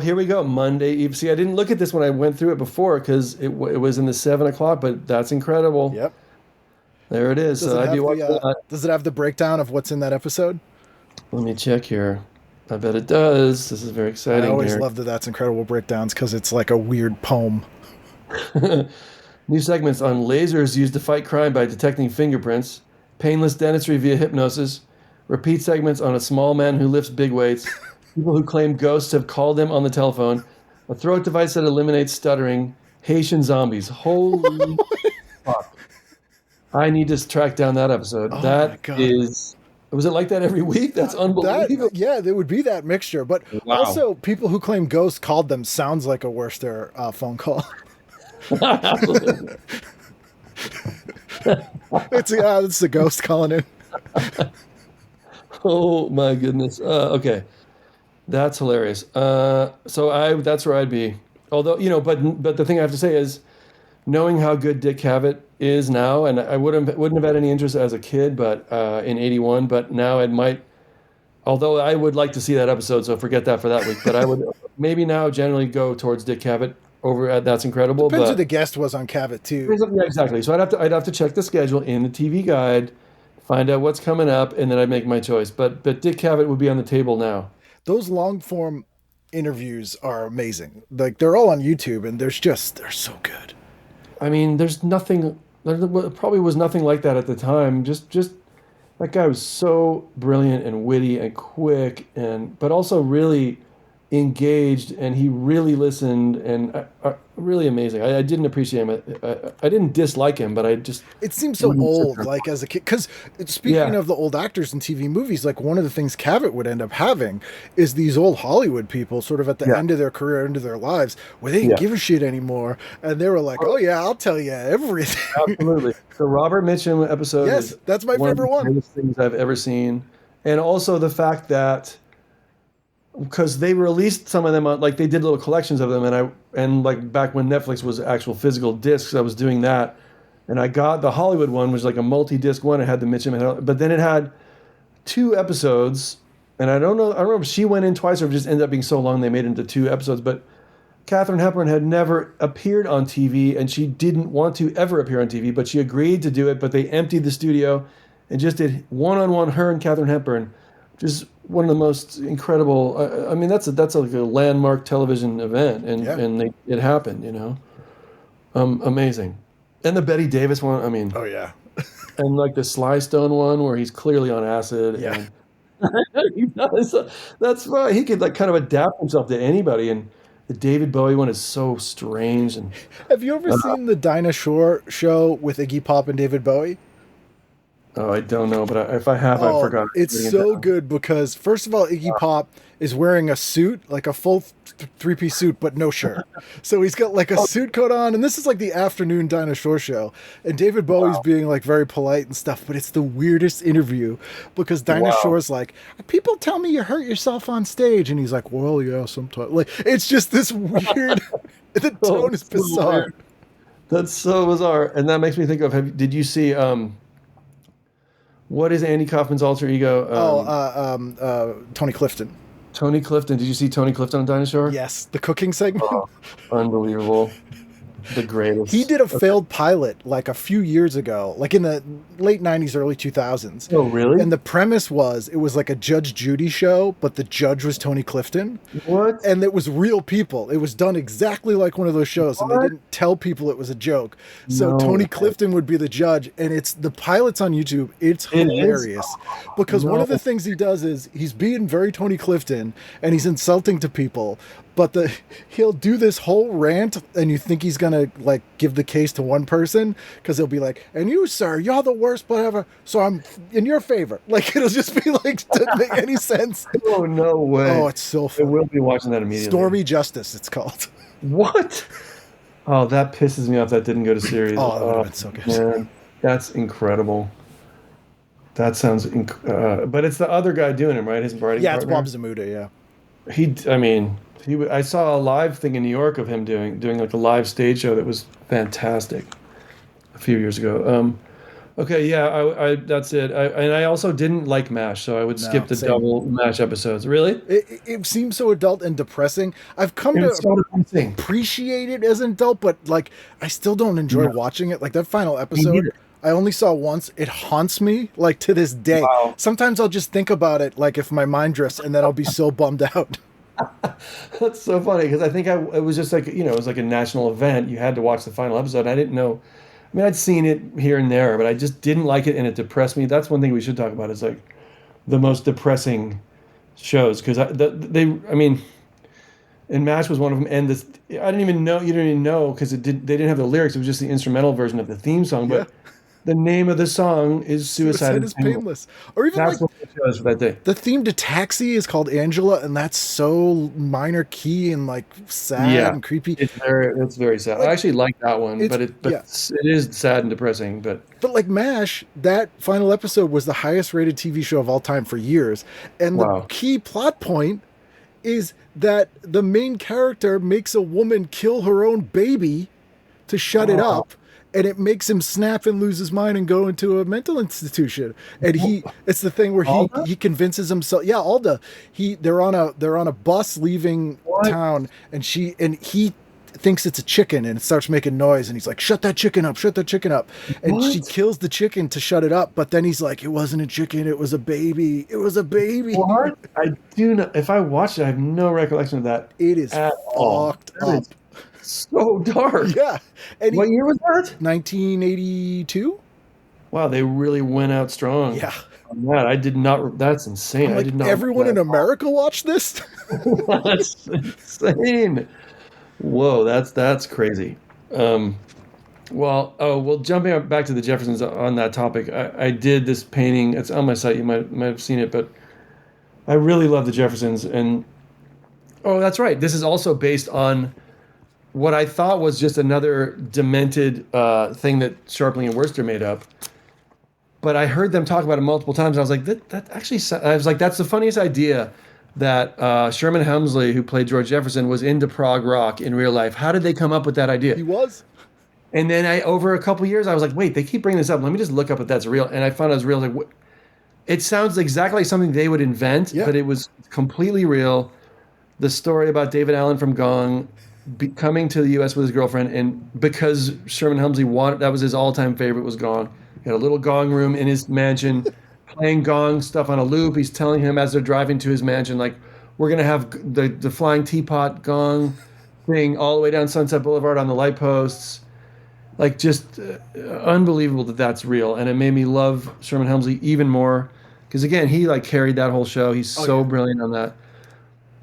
Here we go. Monday Eve. See, I didn't look at this when I went through it before because it was in the 7 o'clock, but that's incredible. Yep. There it is. Does it have the breakdown of what's in that episode? Let me check here. I bet it does. This is very exciting. I always love That's Incredible breakdowns because it's like a weird poem. New segments on lasers used to fight crime by detecting fingerprints, painless dentistry via hypnosis, repeat segments on a small man who lifts big weights, people who claim ghosts have called him on the telephone, a throat device that eliminates stuttering, Haitian zombies. Holy fuck. I need to track down that episode. Oh my That God. was it like that every week? That's unbelievable. Yeah, there would be that mixture. But Wow. also, people who claim ghosts called them sounds like a Wurster phone call. It's the ghost calling in. Oh my goodness. Okay. That's hilarious. That's where I'd be. Although, but the thing I have to say is, knowing how good Dick Cavet is now, and I wouldn't have had any interest as a kid, but in '81, but now it might. Although I would like to see that episode, so forget that for that week. But I would maybe now generally go towards Dick Cavet over at That's Incredible. Depends but, who the guest was on Cavet too. Yeah, exactly. So I'd have to check the schedule in the TV guide, find out what's coming up, and then I'd make my choice. But Dick Cavet would be on the table now. Those long form interviews are amazing. Like they're all on YouTube, and they're so good. I mean, there probably was nothing like that at the time. Just that guy was so brilliant and witty and quick, but also really engaged, and he really listened, and really amazing. I didn't appreciate him. I didn't dislike him, but it seems so old, like as a kid. Because speaking of the old actors in TV movies, like one of the things Cavet would end up having is these old Hollywood people, sort of at the end of their career, end of their lives, where they didn't give a shit anymore, and they were like, "Oh yeah, I'll tell you everything." Absolutely. The Robert Mitchum episode. Yes, that's my favorite one. One of the greatest things I've ever seen, and also the fact that, because they released some of them on, like they did little collections of them, and like back when Netflix was actual physical discs, I was doing that, and I got the Hollywood one, which was like a multi-disc one. It had the Mitchum, but then it had 2 episodes, and I don't remember if she went in twice or if it just ended up being so long they made it into 2 episodes. But Katharine Hepburn had never appeared on TV, and she didn't want to ever appear on TV, but she agreed to do it. But they emptied the studio and just did one-on-one, her and Katharine Hepburn, just one of the most incredible. I mean, that's like a landmark television event, and it happened. Amazing. And the Betty Davis one. I mean, Oh yeah, and like the Sly Stone one where he's clearly on acid. Yeah. And he does. That's why he could like kind of adapt himself to anybody. And the David Bowie one is so strange. And have you ever seen the Dinah Shore show with Iggy Pop and David Bowie? oh, I don't know, but if I have, I forgot. It's so good because, first of all, Iggy Pop is wearing a suit, like a full 3-piece suit, but no shirt. So he's got like a suit coat on, and this is like the afternoon Dinah Shore show. And David Bowie's being like very polite and stuff, but it's the weirdest interview because Dinah Shore's like, people tell me you hurt yourself on stage. And he's like, well, yeah, sometimes. Like, it's just this weird, the tone is bizarre. Weird. That's so bizarre. And that makes me think of, did you see, what is Andy Kaufman's alter ego? Tony Clifton. Tony Clifton. Did you see Tony Clifton on Dinah Shore? Yes, the cooking segment. Oh, unbelievable. The greatest. He did a failed pilot like a few years ago, like in the late 90s, early 2000s. Oh, really? And the premise was, it was like a Judge Judy show, but the judge was Tony Clifton. What? And it was real people. It was done exactly like one of those shows, and they didn't tell people it was a joke. So Tony Clifton would be the judge, and the pilot's on YouTube. It's hilarious. Because one of the things he does is he's being very Tony Clifton, and he's insulting to people, but he'll do this whole rant, and you think he's gonna like give the case to one person, because he'll be like, "And you, sir, you're the worst, whatever. So I'm in your favor." Like it'll just be like, doesn't make any sense. Oh no way! Oh, it's so funny. I will be watching that immediately. Stormy Justice, it's called. What? Oh, that pisses me off. That didn't go to series. Oh, that would have been so good. Man, that's incredible. That sounds. But it's the other guy doing him, right? His writing Yeah, it's partner? Bob Zamuda. Yeah. I saw a live thing in New York of him doing like a live stage show that was fantastic a few years ago. Okay, yeah, that's it. I also didn't like MASH, so I would skip the double MASH episodes. Really? It seems so adult and depressing. I've come to appreciate it as an adult, but like I still don't enjoy watching it. Like that final episode, I only saw once. It haunts me like to this day. Wow. Sometimes I'll just think about it, like if my mind drifts, and then I'll be so bummed out. That's so funny because I think it was just like, it was like a national event. You had to watch the final episode. I didn't know. I mean, I'd seen it here and there, but I just didn't like it, and it depressed me. That's one thing we should talk about is like the most depressing shows because and MASH was one of them. And this, I didn't even know, you didn't even know because they didn't have the lyrics. It was just the instrumental version of the theme song. But the name of the song is Suicide is Painless. Or even that's what it shows for that day. The theme to Taxi is called Angela, and that's so minor key and like sad and creepy. It's very sad. I actually like that one, but it is sad and depressing. But like MASH, that final episode was the highest rated TV show of all time for years. And the key plot point is that the main character makes a woman kill her own baby to shut it up. And it makes him snap and lose his mind and go into a mental institution. And it's the thing where he convinces himself. Yeah, Alda. They're on a bus leaving town, and he thinks it's a chicken, and it starts making noise. And he's like, "Shut that chicken up! Shut that chicken up!" And she kills the chicken to shut it up. But then he's like, "It wasn't a chicken. It was a baby. It was a baby." What? I do not. If I watched it, I have no recollection of that. It is fucked up. So dark. Yeah. And what year was that? 1982. Wow, they really went out strong. Yeah. On that, I did not. That's insane. Like, I did not. Everyone in America watched this. That's insane. Whoa, that's crazy. Jumping back to the Jeffersons on that topic, I did this painting. It's on my site. You might have seen it, but I really love the Jeffersons. And that's right. This is also based on what I thought was just another demented thing that Sharpling and Wurster made up. But I heard them talk about it multiple times. I was like, that's the funniest idea that Sherman Hemsley, who played George Jefferson, was into prog rock in real life. How did they come up with that idea? He was. And then over a couple years, I was like, wait, they keep bringing this up. Let me just look up if that's real. And I found it was real. Like, it sounds exactly like something they would invent, but it was completely real. The story about David Allen from Gong coming to the U.S. with his girlfriend, and because Sherman Hemsley that was his all-time favorite, was Gong. He had a little Gong room in his mansion, playing Gong stuff on a loop. He's telling him as they're driving to his mansion, like, we're going to have the flying teapot Gong thing all the way down Sunset Boulevard on the light posts. Like, just unbelievable that that's real. And it made me love Sherman Hemsley even more because, again, he like carried that whole show. He's so brilliant on that.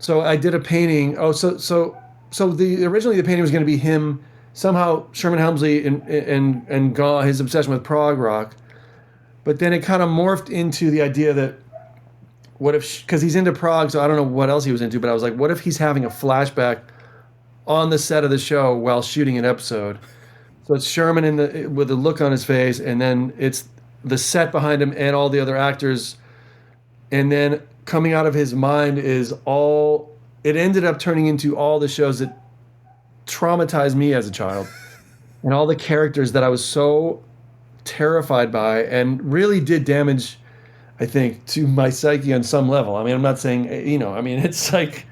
So I did a painting. Originally the painting was going to be him, somehow Sherman Hemsley and Gong, his obsession with prog rock. But then it kind of morphed into the idea that what if, because he's into prog, so I don't know what else he was into, but I was like, what if he's having a flashback on the set of the show while shooting an episode? So it's Sherman with a look on his face, and then it's the set behind him and all the other actors. And then coming out of his mind is it ended up turning into all the shows that traumatized me as a child and all the characters that I was so terrified by and really did damage, I think, to my psyche on some level. I mean, I'm not saying, it's like,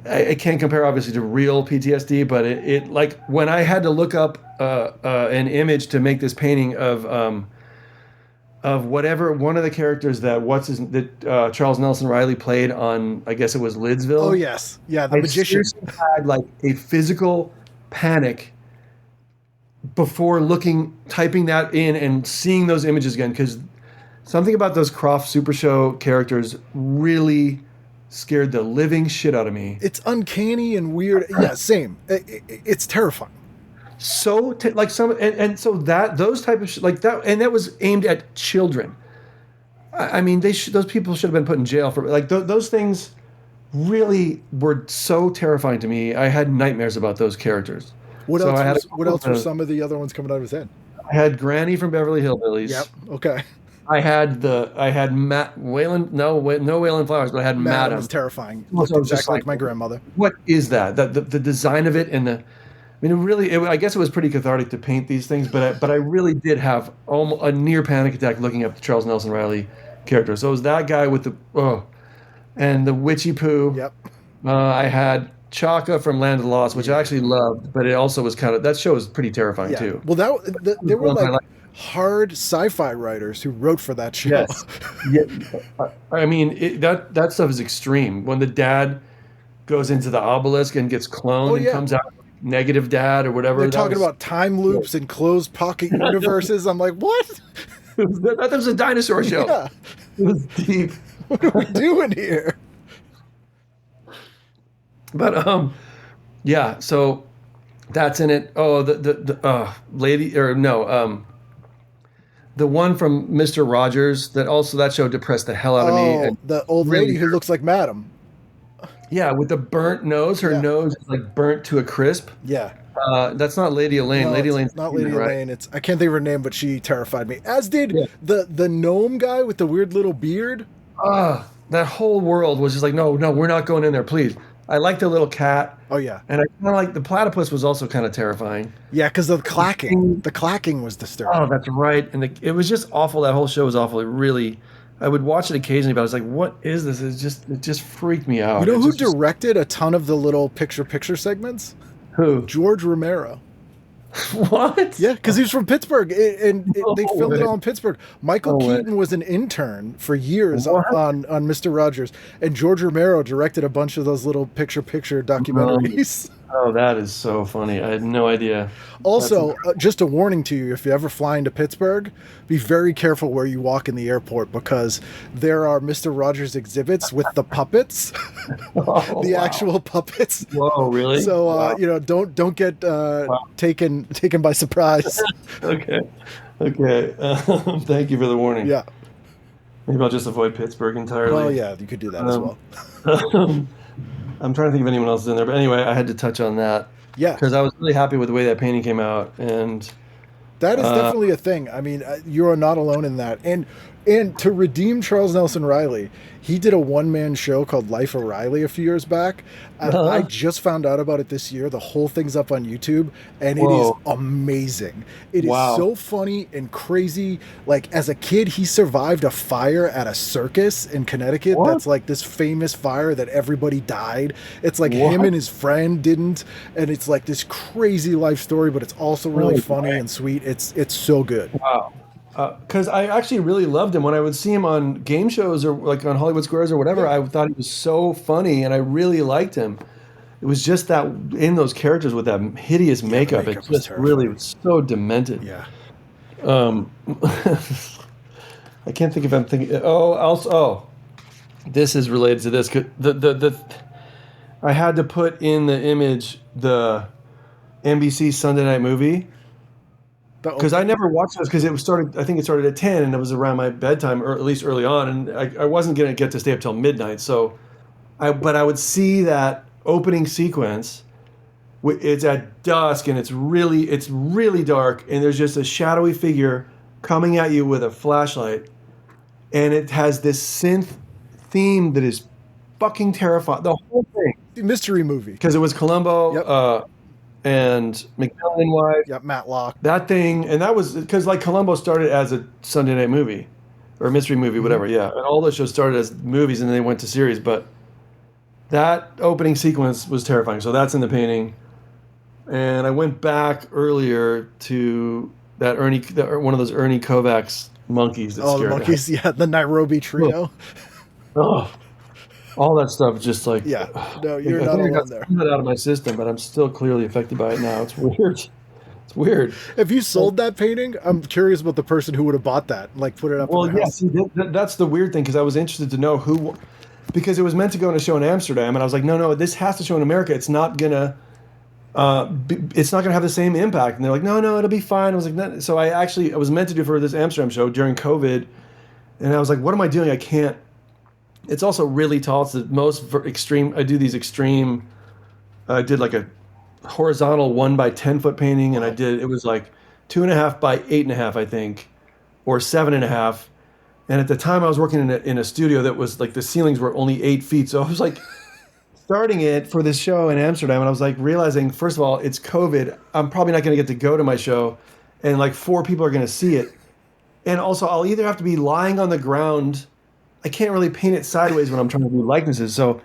I can't compare obviously to real PTSD, but it like when I had to look up an image to make this painting of whatever one of the characters that Charles Nelson Riley played on, I guess it was Lidsville. Oh yes, yeah, the magician. I had like a physical panic before typing that in and seeing those images again, because something about those Kroft Super Show characters really scared the living shit out of me. It's uncanny and weird. Yeah, same. It's terrifying. So those type of like that, and that was aimed at children. I mean, those people should have been put in jail for like those things. Really were so terrifying to me. I had nightmares about those characters. What else were some of the other ones coming out of his head? I had Granny from Beverly Hillbillies. Yep. Okay. I had Matt Wayland. No Wayland Flowers, but I had Madam. Was terrifying. Looked exactly like my grandmother. What is that? The design of it and I guess it was pretty cathartic to paint these things, but I really did have almost a near panic attack looking up the Charles Nelson Riley character. So it was that guy with and the witchy poo. Yep. I had Chaka from Land of the Lost, which I actually loved, but it also was that show was pretty terrifying too. Well, there were like hard sci-fi writers who wrote for that show. Yes. Yeah. I mean, that stuff is extreme. When the dad goes into the obelisk and gets cloned and comes out negative dad or whatever. They're talking about time loops and closed pocket universes. I'm like, what? That was a dinosaur show. Yeah. It was deep. What are we doing here? But yeah. So that's in it. Oh, the lady or no the one from Mr. Rogers that show depressed the hell out of me. And The old really lady who looks like Madam. Yeah, with the burnt nose. Her nose is like burnt to a crisp. Yeah. That's not Lady Elaine. No, Lady it's Elaine's not human, Lady right? Elaine. I can't think of her name, but she terrified me. As did the gnome guy with the weird little beard. That whole world was just like, no, we're not going in there, please. I like the little cat. Oh yeah. And I kind of like the platypus was also kind of terrifying. Yeah, because the clacking. The clacking was disturbing. Oh, that's right. And it was just awful. That whole show was awful. It really, I would watch it occasionally, but I was like, what is this? It just freaked me out. You know who directed a ton of the little picture segments? Who? George Romero. What? Yeah, because he was from Pittsburgh, and they filmed it way. all in Pittsburgh. Michael Keaton was an intern for years on Mr. Rogers, and George Romero directed a bunch of those little picture documentaries. Oh, that is so funny. I had no idea. Also, just a warning to you, if you ever fly into Pittsburgh, be very careful where you walk in the airport, because there are Mr. Rogers exhibits with the puppets, the actual puppets. Whoa, really? So, Wow. don't get taken by surprise. Okay. Thank you for the warning. Yeah. Maybe I'll just avoid Pittsburgh entirely. Well, yeah, you could do that as well. I'm trying to think of anyone else in there, but anyway, I had to touch on that. Yeah. Because I was really happy with the way that painting came out, and That is definitely a thing. I mean, you are not alone in that. And to redeem Charles Nelson Riley, he did a one-man show called Life of Riley a few years back. I just found out about it this year. The whole thing's up on YouTube, and it is amazing. It is so funny and crazy. Like, as a kid, he survived a fire at a circus in Connecticut. That's like this famous fire that everybody died. It's like him and his friend didn't, and it's like this crazy life story, but it's also really funny and sweet. It's so good. Wow. Because I actually really loved him when I would see him on game shows or like on Hollywood Squares or whatever. I thought he was so funny, and I really liked him. It was just that in those characters with that hideous makeup, it just really was so demented. Yeah. I can't think if I'm thinking. This is related to this. I had to put in the image the NBC Sunday Night Movie. Because I never watched this because I think it started at 10 and it was around my bedtime, or at least early on, and I wasn't going to get to stay up till midnight. So, but I would see that opening sequence. It's at dusk and it's really dark, and there's just a shadowy figure coming at you with a flashlight, and it has this synth theme that is fucking terrifying. The whole thing. Mystery movie. Because it was Columbo. And McMillan wife. Yep, Matlock. That thing, and that was because like Columbo started as a Sunday night movie or a mystery movie, whatever. Yeah, and all those shows started as movies, and then they went to series. But that opening sequence was terrifying. So that's in the painting. And I went back earlier to that one of those Ernie Kovacs monkeys. That the monkeys, the Nairobi trio. All that stuff is just like... Yeah, no, you're not alone there. I got it out of my system, but I'm still clearly affected by it now. It's weird. It's weird. If you sold that painting, I'm curious about the person who would have bought that, like put it up in their house. See, that's the weird thing, because I was interested to know who... Because it was meant to go on a show in Amsterdam, and I was like, no, this has to show in America. It's not gonna have the same impact. And they're like, no, it'll be fine. I was like, no. So I was meant to do for this Amsterdam show during COVID, and I was like, what am I doing? I can't... It's also really tall. It's the most extreme. I do these extreme. I did like a horizontal 1 by 10 foot painting, and it was like 2.5 by 8.5, I think, or 7.5. And at the time, I was working in a studio that was like the ceilings were only 8 feet. So I was like starting it for this show in Amsterdam, and I was like realizing, first of all, it's COVID. I'm probably not going to get to go to my show, and like 4 people are going to see it. And also, I'll either have to be lying on the ground. I can't really paint it sideways when I'm trying to do likenesses. So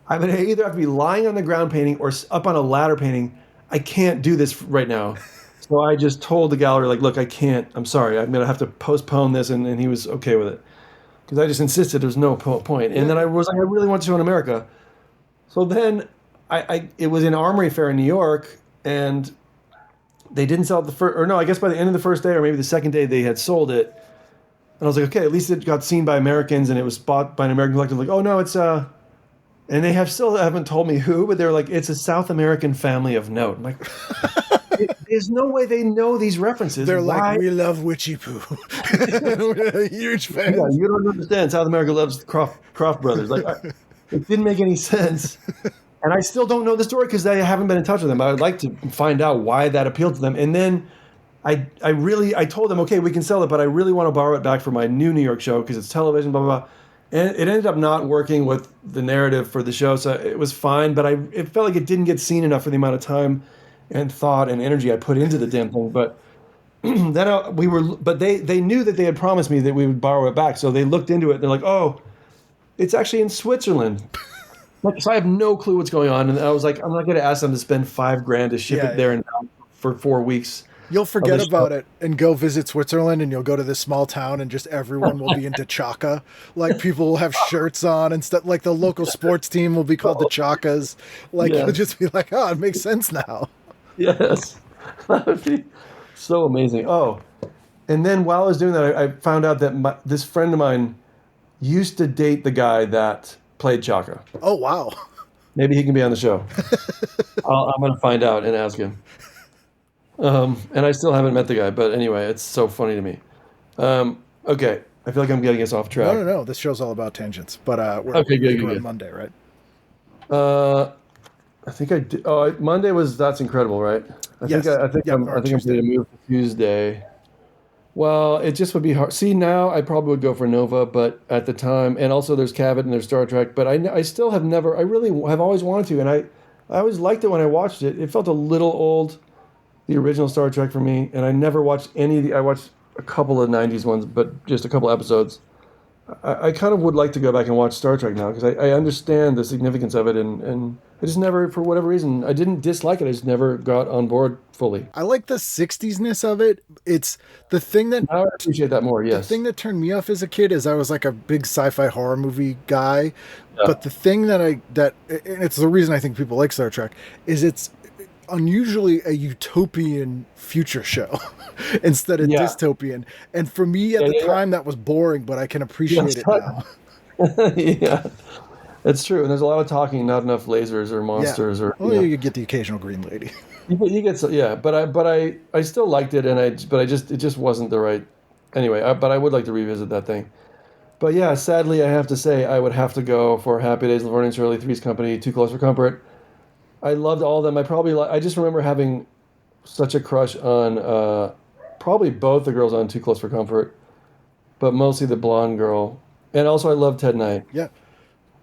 I'm going to either have to be lying on the ground painting or up on a ladder painting. I can't do this right now. So I just told the gallery, like, look, I can't. I'm sorry. I'm going to have to postpone this. And he was okay with it. Because I just insisted there's no point. And then I was like, I really want to show in America. So then it was in Armory Fair in New York. And they didn't sell it I guess by the end of the first day or maybe the second day they had sold it. I was like, okay, at least it got seen by Americans and it was bought by an American collective. Like, oh no, it's and they still haven't told me who, but they're like, it's a South American family of note. I'm like, there's no way they know these references. They're like, we love Witchy Poo. We're huge fans. Yeah, you don't understand. South America loves the Kroft Brothers. Like, it didn't make any sense. And I still don't know the story because I haven't been in touch with them. I would like to find out why that appealed to them. And then I told them, okay, we can sell it, but I really want to borrow it back for my new New York show because it's television, blah, blah, blah. And it ended up not working with the narrative for the show, so it was fine, but it felt like it didn't get seen enough for the amount of time and thought and energy I put into the damn thing. But then they knew that they had promised me that we would borrow it back, so they looked into it. And they're like, oh, it's actually in Switzerland. Like, so I have no clue what's going on, and I was like, I'm not going to ask them to spend $5,000 to ship it there and down for 4 weeks. You'll forget about it and go visit Switzerland, and you'll go to this small town, and just everyone will be into Chaka. Like, people will have shirts on and stuff. Like, the local sports team will be called the Chakas. Like, You'll just be like, oh, it makes sense now. Yes, that would be so amazing. Oh, and then while I was doing that, I found out that this friend of mine used to date the guy that played Chaka. Oh, wow. Maybe he can be on the show. I'm going to find out and ask him. And I still haven't met the guy, but anyway, it's so funny to me. Okay, I feel like I'm getting us off track. No. This show's all about tangents, but we're good. Monday, right? I think I did. Oh, Monday was That's Incredible, right? I think I'm ready to move to Tuesday. Well, it just would be hard. See, now I probably would go for Nova, but at the time, and also there's Cavet and there's Star Trek, but I still have never. I really have always wanted to, and I always liked it when I watched it. It felt a little old. The original Star Trek for me, and I never watched any of the. I watched a couple of '90s ones, but just a couple episodes. I kind of would like to go back and watch Star Trek now because I understand the significance of it, and I just never, for whatever reason, I didn't dislike it. I just never got on board fully. I like the '60s-ness of it. It's the thing that I appreciate that more. Yes, the thing that turned me off as a kid is I was like a big sci-fi horror movie guy, but the thing and it's the reason I think people like Star Trek is it's unusually a utopian future show instead of dystopian, and for me at the time that was boring, but I can appreciate it now. Yeah, it's true, and there's a lot of talking, not enough lasers or monsters or you get the occasional green lady. You get but I still liked it, and it just wasn't the right. Anyway, but I would like to revisit that thing. But yeah, sadly I have to say I would have to go for Happy Days, Laverne and Shirley, Three's Company, Too Close for Comfort. I loved all of them. I just remember having such a crush on probably both the girls on Too Close for Comfort, but mostly the blonde girl. And also I love Ted Knight. Yeah.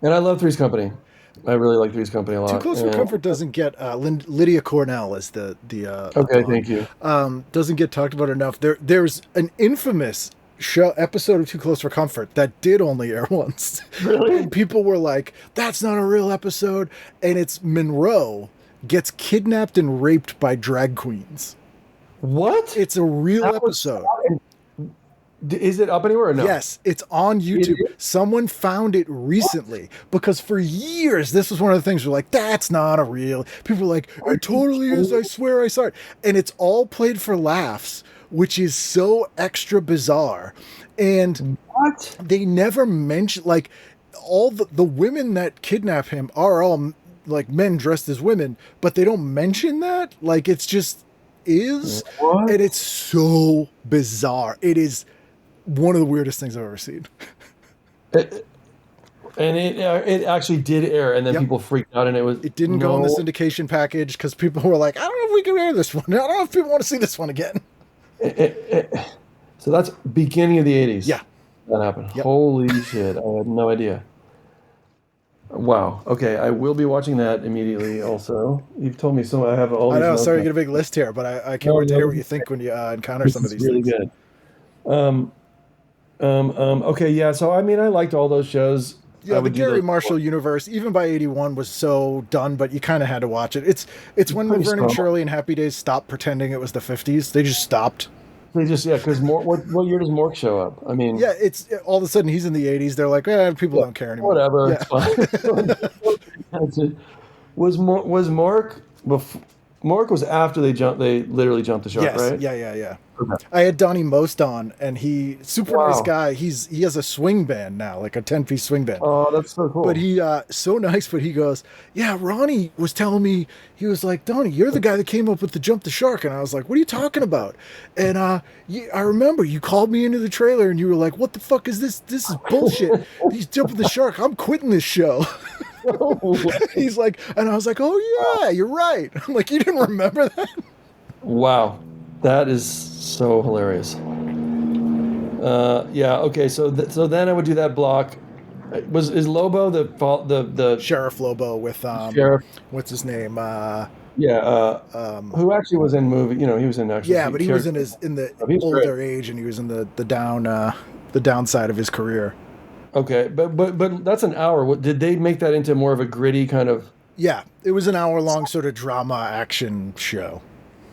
And I love Three's Company. I really like Three's Company a lot. Too Close for Comfort doesn't get Lydia Cornell as the okay, thank you. Doesn't get talked about enough. There's an infamous episode of Too Close for Comfort that did only air once. Really? And people were like, that's not a real episode. And it's Monroe gets kidnapped and raped by drag queens. What? It's a real episode. Is it up anywhere or no? Yes, it's on YouTube. Someone found it recently because for years, this was one of the things we're like, that's not a real. People were like, it totally is. I swear I saw it. And it's all played for laughs, which is so extra bizarre. And what? They never mention, like, all the women that kidnap him are all like men dressed as women, but they don't mention that. Like, it's just is. What? And it's so bizarre. It is one of the weirdest things I've ever seen. And it actually did air, and then people freaked out, and it didn't go in the syndication package because people were like, I don't know if we can air this one. I don't know if people want to see this one again. So that's beginning of the 80s. Yeah. That happened. Yep. Holy shit. I had no idea. Wow. Okay. I will be watching that immediately also. You've told me so. I have all these. I know. notes Sorry, now. you get a big list here, but I can't wait to hear what you think when you encounter some of these really things. Good. Okay. Yeah. So, I mean, I liked all those shows. Yeah, the Gary Marshall universe, even by 81, was so done, but you kind of had to watch it. It's when Laverne and Shirley and Happy Days stopped pretending it was the 50s. They just stopped. They just, because what year does Mork show up? I mean... Yeah, it's all of a sudden he's in the 80s. They're like, people don't care anymore. Whatever, yeah. it's fine. Was Mork... Mork was after they literally jumped the shark, Yes, right? yeah. Okay. I had Donnie Most on, and he super nice Wow. guy. He has a swing band now, like a 10-piece swing band. Oh, that's so cool. But he so nice. But he goes, yeah. Ronnie was telling me, he was like, Donnie, you're the guy that came up with the jump the shark. And I was like, what are you talking about? And I remember you called me into the trailer, and you were like, what the fuck is this? This is bullshit. He's jumping the shark. I'm quitting this show. He's like, and I was like, oh yeah, you're right. I'm like, you didn't remember that? Wow, that is so hilarious. Yeah. Okay. So then I would do that block. Is Lobo the Sheriff Lobo with sheriff? what's his name? Yeah. Who actually was in movie? You know, he was in actually. Yeah, but he was in the he's older great. age, and he was in the downside of his career. Okay, but that's an hour. Did they make that into more of a gritty kind of? Yeah, it was an hour-long sort of drama action show.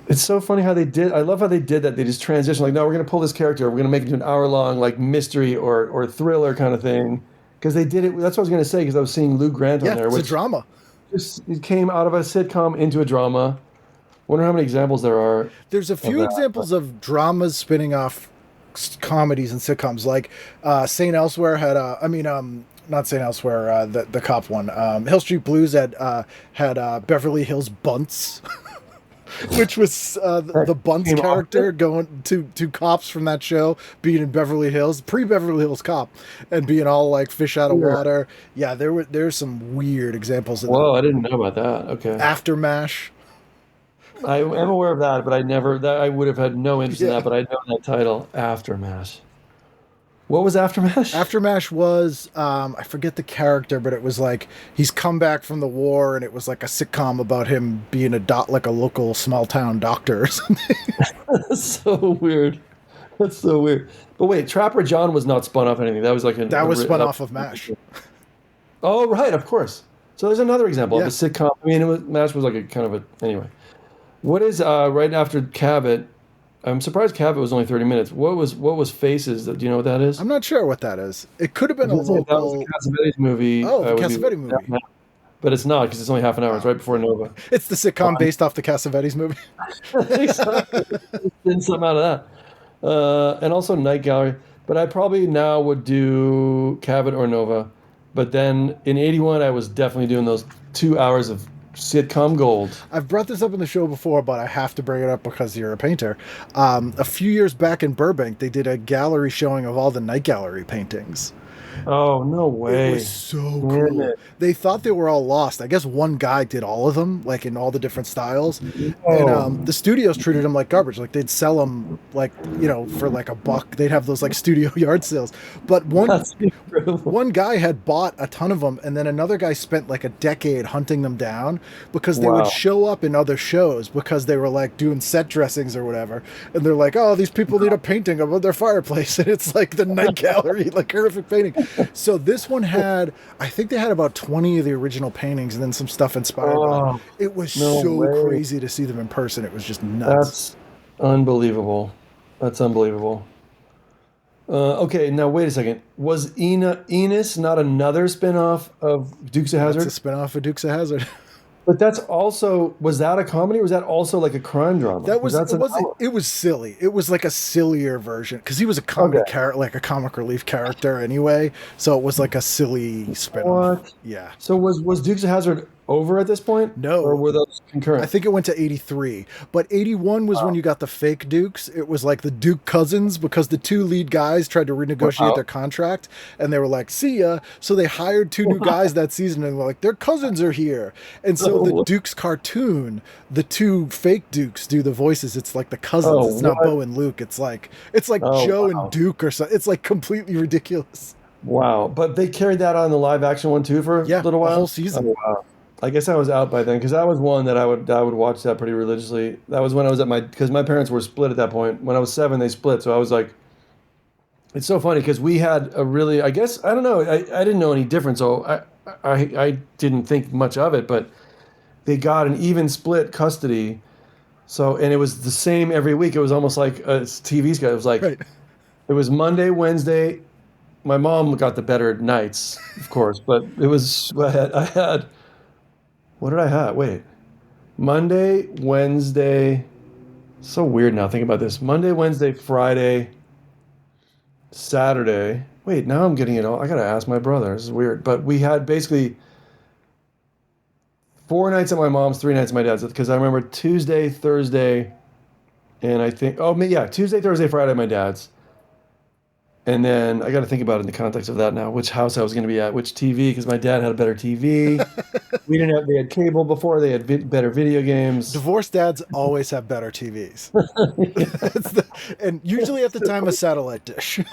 It's so funny how they did. I love how they did that. They just transitioned. Like, no, we're going to pull this character. We're going to make it into an hour-long, like, mystery or thriller kind of thing. Because they did it. That's what I was going to say. Because I was seeing Lou Grant on Yeah, there, it's a which drama. it came out of a sitcom into a drama. Wonder how many examples there are. There's a few examples of dramas spinning off comedies and sitcoms. Like St. Elsewhere had, not St. Elsewhere, the cop one. Hill Street Blues had Beverly Hills Bunts. Which was the Bunts character going to cops from that show being in Beverly Hills, pre-Beverly Hills Cop, and being all like fish out of water. Yeah, there's some weird examples of Whoa, I didn't know about that. Okay. After MASH. I am aware of that, but I would have had no interest in that, but I know that title, Aftermath. What was Aftermath? Aftermath was, I forget the character, but it was like, he's come back from the war, and it was like a sitcom about him being like a local small town doctor or something. That's so weird. That's so weird. But wait, Trapper John was not spun off anything. That was like that was spun off of MASH. Oh, right, of course. So there's another example of a sitcom. I mean, MASH was like a kind of a, anyway. What is, right after Cavet, I'm surprised Cavet was only 30 minutes. What was Faces? Do you know what that is? I'm not sure what that is. It could have been a local... That was the Cassavetes movie. Oh, the Cassavetes movie. But it's not, because it's only half an hour. It's right before Nova. It's the sitcom based off the Cassavetes movie. Exactly. Getting something out of that. And also Night Gallery. But I probably now would do Cavet or Nova. But then in 81, I was definitely doing those 2 hours of sitcom gold. I've brought this up in the show before, but I have to bring it up because you're a painter. A few years back in Burbank, they did a gallery showing of all the Night Gallery paintings. Oh, no way. It was so cool. They thought they were all lost. I guess one guy did all of them, like in all the different styles. And the studios treated them like garbage. Like they'd sell them like, for like $1. They'd have those like studio yard sales. But one guy had bought a ton of them, and then another guy spent like a decade hunting them down because they would show up in other shows because they were like doing set dressings or whatever. And they're like, oh, these people need a painting above their fireplace. And it's like the Night Gallery, like horrific painting. So this one I think they had about 20 of the original paintings and then some stuff inspired by it. It was crazy to see them in person. It was just nuts. That's unbelievable. That's unbelievable. Okay, now wait a second. Was Enos not another spin-off of Dukes of Hazzard? It's a spin-off of Dukes of Hazzard. But that's also, was that a comedy or was that also like a crime drama? It was silly. It was like a sillier version because he was a comedy character, like a comic relief character anyway. So it was like a silly spin-off. What? Yeah. So was Dukes of Hazzard over at this point? No. Or were those concurrent? I think it went to 83. But 81 was when you got the fake Dukes. It was like the Duke cousins because the two lead guys tried to renegotiate their contract and they were like, see ya. So they hired two new guys that season and were like, their cousins are here. And so the Dukes cartoon, the two fake Dukes do the voices. It's like the cousins. It's not Bo and Luke. It's like Joe and Duke or something. It's like completely ridiculous. Wow. But they carried that on the live action one too for a little while? The whole season. Oh, wow. I guess I was out by then because that was one that I would watch that pretty religiously. That was when I was because my parents were split at that point. When I was 7, they split. So I was like, it's so funny because we had a really, I guess, I don't know. I didn't know any difference. So I didn't think much of it, but they got an even split custody. So, and it was the same every week. It was almost like a TV schedule. It was like, It was Monday, Wednesday. My mom got the better nights, of course, but it was, I had, what did I have? Wait. Monday, Wednesday. So weird now thinking about this. Monday, Wednesday, Friday, Saturday. Wait, now I'm getting it all. I gotta ask my brother. This is weird. But we had basically 4 nights at my mom's, 3 nights at my dad's. Because I remember Tuesday, Thursday, and I think Tuesday, Thursday, Friday at my dad's. And then I got to think about it in the context of that now, which house I was going to be at, which TV, because my dad had a better TV. They had cable before, they had better video games. Divorced dads always have better TVs. And usually at the time, a satellite dish. Yeah,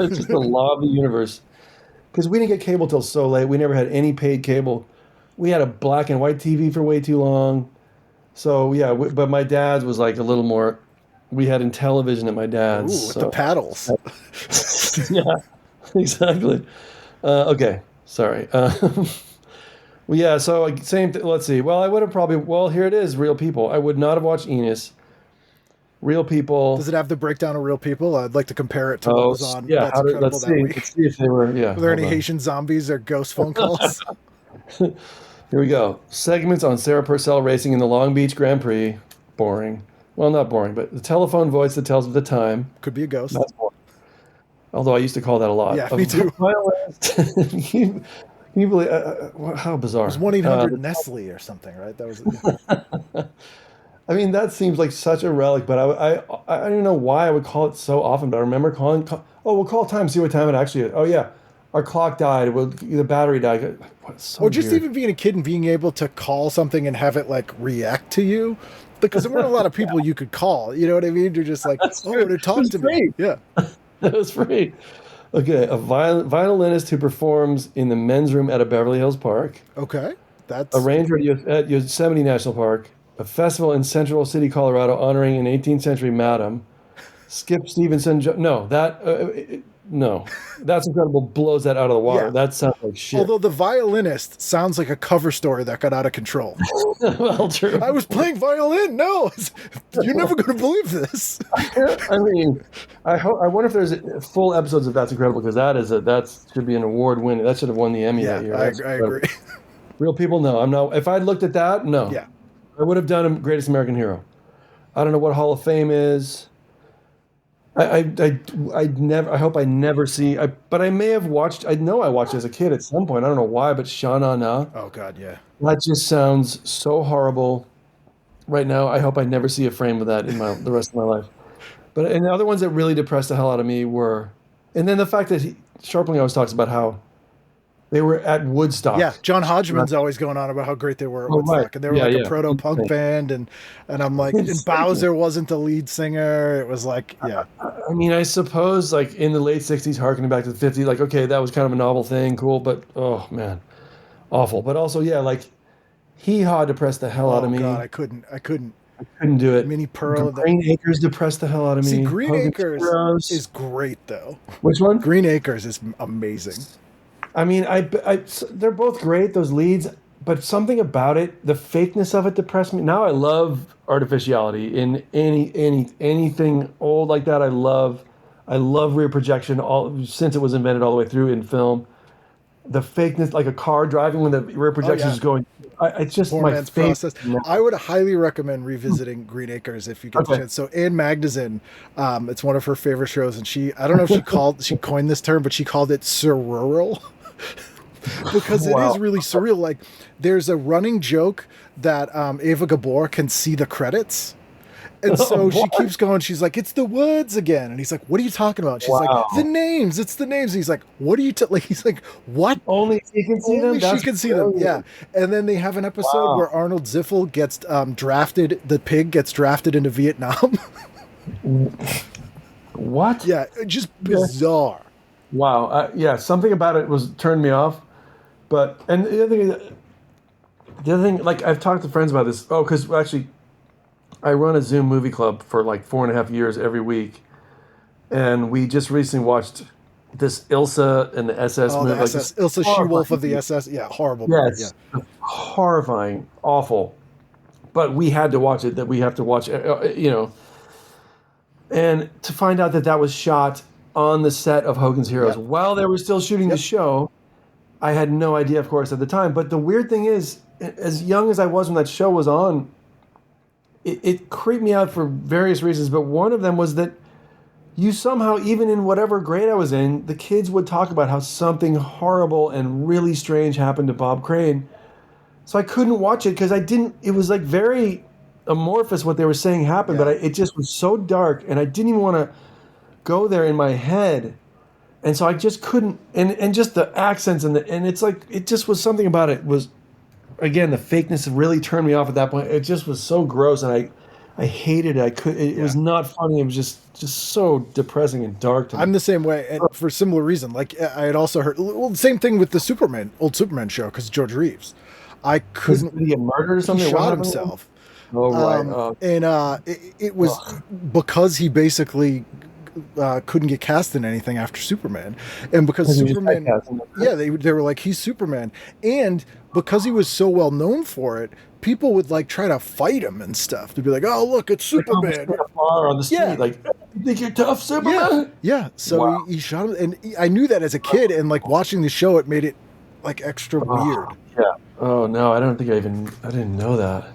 it's just the law of the universe. Because we didn't get cable till so late. We never had any paid cable. We had a black and white TV for way too long. So, yeah, but my dad's was like a little more... We had Intellivision at my dad's. Ooh, with the paddles. Yeah, exactly. Okay, sorry. Well, yeah, so same thing. Let's see. Well, I would have probably... Well, here it is, Real People. I would not have watched Enos. Real People. Does it have the breakdown of Real People? I'd like to compare it to what was on. Yeah, That's Incredible let's see. Let's see if they were... Yeah. Were there any Haitian zombies or ghost phone calls? Here we go. Segments on Sarah Purcell racing in the Long Beach Grand Prix. Boring. Well, not boring, but the telephone voice that tells of the time. Could be a ghost. That's boring. Although I used to call that a lot. Yeah, me too. Can you believe how bizarre? It was 1-800 Nestle or something, right? That was. I mean, that seems like such a relic, but I don't even know why I would call it so often. But I remember calling. We'll call time, see what time it actually is. Oh yeah, our clock died. The battery died. So or just weird. even being a kid and being able to call something and have it like react to you. Because there weren't a lot of people you could call. You know what I mean? You're just like, to talk to me. Yeah. That was free. Okay, a violinist who performs in the men's room at a Beverly Hills park. Okay. That's a ranger at Yosemite National Park. A festival in Central City, Colorado, honoring an 18th century madam. Skip Stevenson. No, That's Incredible blows that out of the water. Yeah. That sounds like shit. Although The Violinist sounds like a cover story that got out of control. Well, true. I was playing violin. No, you're never going to believe this. I mean, I wonder if there's full episodes of That's Incredible, because that should be an award winner. That should have won the Emmy that year. I agree. Real People, no. I'm not. If I'd looked at that, no. Yeah. I would have done Greatest American Hero. I don't know what Hall of Fame is. I hope I never see. But I may have watched. I know I watched it as a kid at some point. I don't know why, but Sha Na Na. Oh God, yeah. That just sounds so horrible. Right now, I hope I never see a frame of that in the rest of my life. And the other ones that really depressed the hell out of me were, and then the fact that Sharpling always talks about how they were at Woodstock. Yeah, John Hodgman's always going on about how great they were at Woodstock. Right. And they were a proto-punk band, and I'm like, and Bowser wasn't the lead singer. It was like, yeah. I mean, I suppose, like, in the late 60s, harkening back to the 50s, like, okay, that was kind of a novel thing, cool, but, oh, man, awful. But also, yeah, like, Hee-Haw depressed the hell out of me. Oh, God, I couldn't do it. Minnie Pearl. Green Acres depressed the hell out of me. See, Green Acres is great, though. Which one? Green Acres is amazing. I mean, they're both great, those leads, but something about it, the fakeness of it depressed me. Now I love artificiality in anything old like that. I love rear projection since it was invented all the way through in film. The fakeness, like a car driving when the rear projection is going. It's just Poor my man's favorite. process. I would highly recommend revisiting Green Acres if you get the chance. So Ann Magnuson, it's one of her favorite shows, and I don't know if she coined this term, but she called it surreal. Because it is really surreal. Like, there's a running joke that Ava Gabor can see the credits. And so she keeps going. She's like, it's the woods again. And he's like, what are you talking about? She's like, the names. It's the names. And he's like, what are you he's like, what? Only she can see them? Only she can see them, yeah. And then they have an episode where Arnold Ziffel gets drafted. The pig gets drafted into Vietnam. What? Yeah, just bizarre. Wow. Yeah, something about it turned me off. And the other thing, like, I've talked to friends about this. Oh, because actually, I run a Zoom movie club for like 4.5 years every week. And we just recently watched this Ilsa and the SS movie. The SS. Ilsa She-Wolf of the SS. Yeah, horrible. Yes. Yeah. Horrifying. Awful. But we had to watch it, that we have to watch, And to find out that was shot on the set of Hogan's Heroes while they were still shooting the show, I had no idea, of course, at the time. But the weird thing is, as young as I was when that show was on, it creeped me out for various reasons. But one of them was that you somehow, even in whatever grade I was in, the kids would talk about how something horrible and really strange happened to Bob Crane. So I couldn't watch it because it was like very amorphous what they were saying happened, but it just was so dark, and I didn't even want to go there in my head. And so I just couldn't, and just the accents and it's like, it just was something about it was, again, the fakeness really turned me off at that point. It just was so gross, and I hated it. It was not funny. It was just so depressing and dark to me. I'm the same way, and for a similar reason. Like, I had also heard, well, the same thing with the old Superman show, because George Reeves. I couldn't. Did he get murdered or something? He shot himself. Oh, right. And it was because he basically couldn't get cast in anything after Superman, and because Superman, they were like, he's Superman, and because he was so well known for it, people would like try to fight him and stuff. To be like, oh look, it's Superman. On the street, like, you think you're tough, Superman? Yeah. So he shot him, and I knew that as a kid, and like watching the show, it made it like extra weird. Yeah. Oh no, I didn't know that.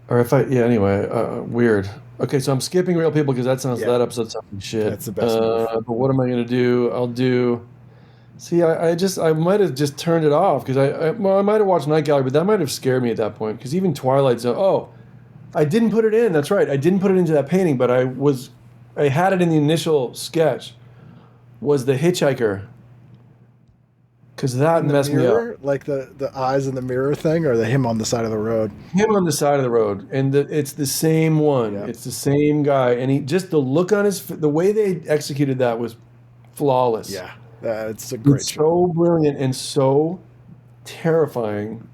Or anyway, weird. Okay, so I'm skipping Real People because that episode sounds like shit. That's the best move. But what am I going to do? I'll do... See, I might have just turned it off because I might have watched Night Gallery, but that might have scared me at that point because even Twilight Zone... Oh, I didn't put it in. That's right. I didn't put it into that painting, but I had it in the initial sketch. Was the Hitchhiker. Because that messed me up. Like the eyes in the mirror thing, or him on the side of the road? Him on the side of the road. And it's the same one. Yeah. It's the same guy. And just the look on the way they executed that was flawless. Yeah, it's a great show. So brilliant and so terrifying.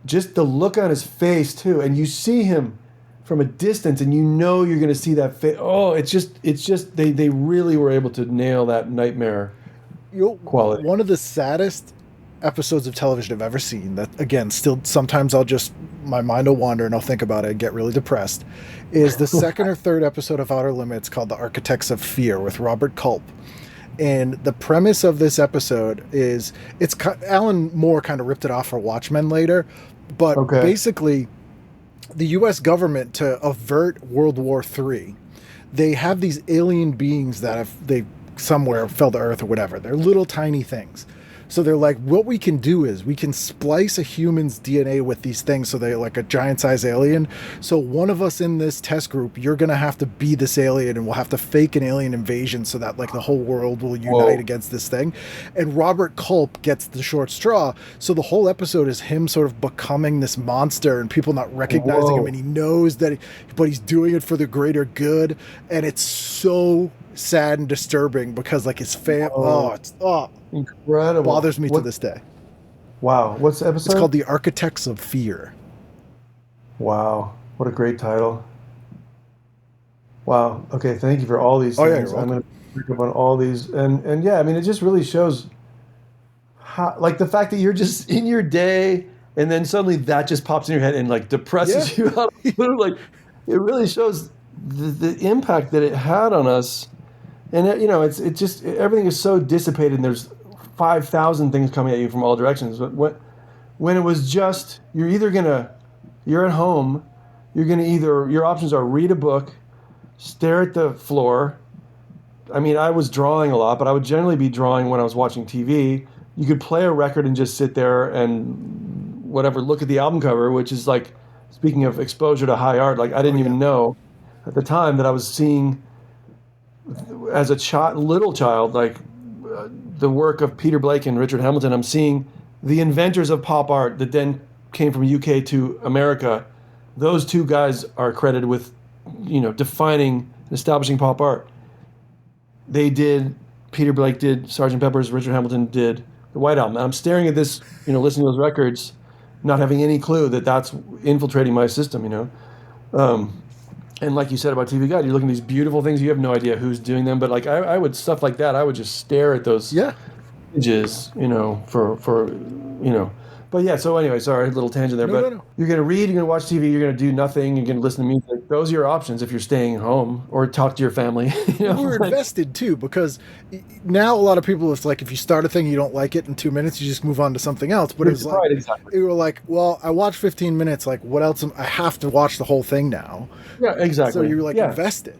Just the look on his face, too. And you see him from a distance, and you know you're going to see that face. Oh, it's just they really were able to nail that nightmare quality. One of the saddest episodes of television I've ever seen, that again, still sometimes my mind will wander and I'll think about it and get really depressed, is the second or third episode of Outer Limits called The Architects of Fear with Robert Culp. And the premise of this episode is, Alan Moore kind of ripped it off for Watchmen later, but basically the US government, to avert World War III, they have these alien beings that they somewhere fell to Earth or whatever. They're little tiny things. So they're like, what we can do is we can splice a human's DNA with these things, so they're like a giant-sized alien. So one of us in this test group, you're going to have to be this alien, and we'll have to fake an alien invasion so that like the whole world will unite against this thing. And Robert Culp gets the short straw. So the whole episode is him sort of becoming this monster and people not recognizing him, and he knows that, but he's doing it for the greater good. And it's so sad and disturbing because like his incredible, bothers me to this day. Wow. What's the episode? It's called The Architects of Fear. Wow, what a great title. Wow. Okay, thank you for all these things. I'm going to pick up on all these, and yeah, I mean, it just really shows how, like, the fact that you're just in your day and then suddenly that just pops in your head and like depresses you out. Like, it really shows the impact that it had on us. And it just everything is so dissipated, and there's 5,000 things coming at you from all directions. But when it was just, you're at home, your options are read a book, stare at the floor. I mean, I was drawing a lot, but I would generally be drawing when I was watching TV. You could play a record and just sit there and look at the album cover, which is like, speaking of exposure to high art, like I didn't even know at the time that I was seeing, as a little child, like the work of Peter Blake and Richard Hamilton. I'm seeing the inventors of pop art that then came from UK to America. Those two guys are credited with, defining and establishing pop art. Peter Blake did Sgt. Pepper's, Richard Hamilton did the White Album. And I'm staring at this, listening to those records, not having any clue that that's infiltrating my system, And like you said about TV Guide, you're looking at these beautiful things. You have no idea who's doing them. But like I would, stuff like that, I would just stare at those images, for But yeah, so anyway, sorry, a little tangent there. No. You're going to read, you're going to watch TV, you're going to do nothing, you're going to listen to music. Those are your options if you're staying home or talk to your family. We're invested too, because now a lot of people, it's like if you start a thing, you don't like it in 2 minutes, you just move on to something else. But it's like, right, exactly. you were like, well, I watched 15 minutes. Like, what else? I have to watch the whole thing now. Yeah, exactly. So you're like invested.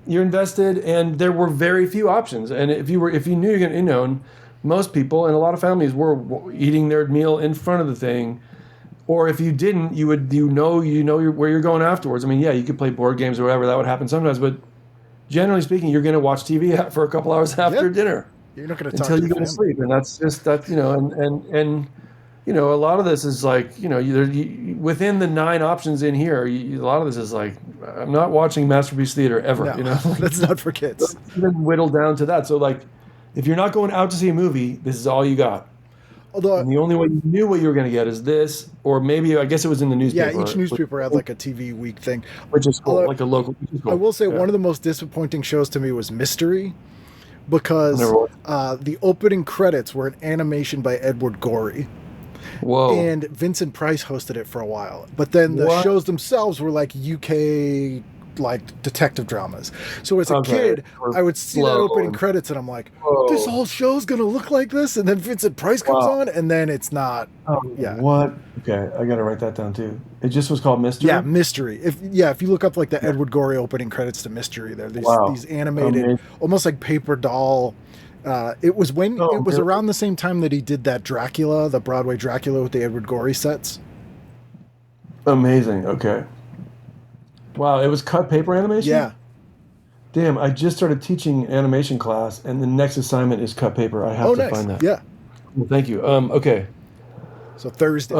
You're invested, and there were very few options. And if you knew you're going to, most people and a lot of families were eating their meal in front of the thing, or if you didn't, where you're going afterwards. I mean, yeah, you could play board games or whatever. That would happen sometimes, but generally speaking, you're going to watch TV for a couple hours after dinner. You're not going to talk until you go to sleep, and that's just that. And a lot of this is like within the 9 options in here. A lot of this is like I'm not watching Masterpiece Theater ever. No, that's not for kids. So it's even whittled down to that. So like, if you're not going out to see a movie, this is all you got. Although, and the only way you knew what you were going to get is this, or maybe I guess it was in the newspaper. Yeah, each newspaper had like a TV week thing, which is cool, like a local. Cool. I will say one of the most disappointing shows to me was Mystery, because the opening credits were an animation by Edward Gorey. Whoa! And Vincent Price hosted it for a while, but then the shows themselves were like UK detective dramas. So as a kid, I would see that opening credits and I'm like, this whole show's gonna look like this, and then Vincent Price comes on, and then it's not. What? Okay, I gotta write that down too. It just was called Mystery. Yeah, Mystery. If you look up like the Edward Gorey opening credits to Mystery, there these animated, almost like paper doll. It was around the same time that he did that Dracula, the Broadway Dracula with the Edward Gorey sets. Amazing. Okay. Wow, it was cut paper animation? Yeah. Damn, I just started teaching animation class, and the next assignment is cut paper. I have to find that. Yeah. Well, thank you. Okay. So Thursday.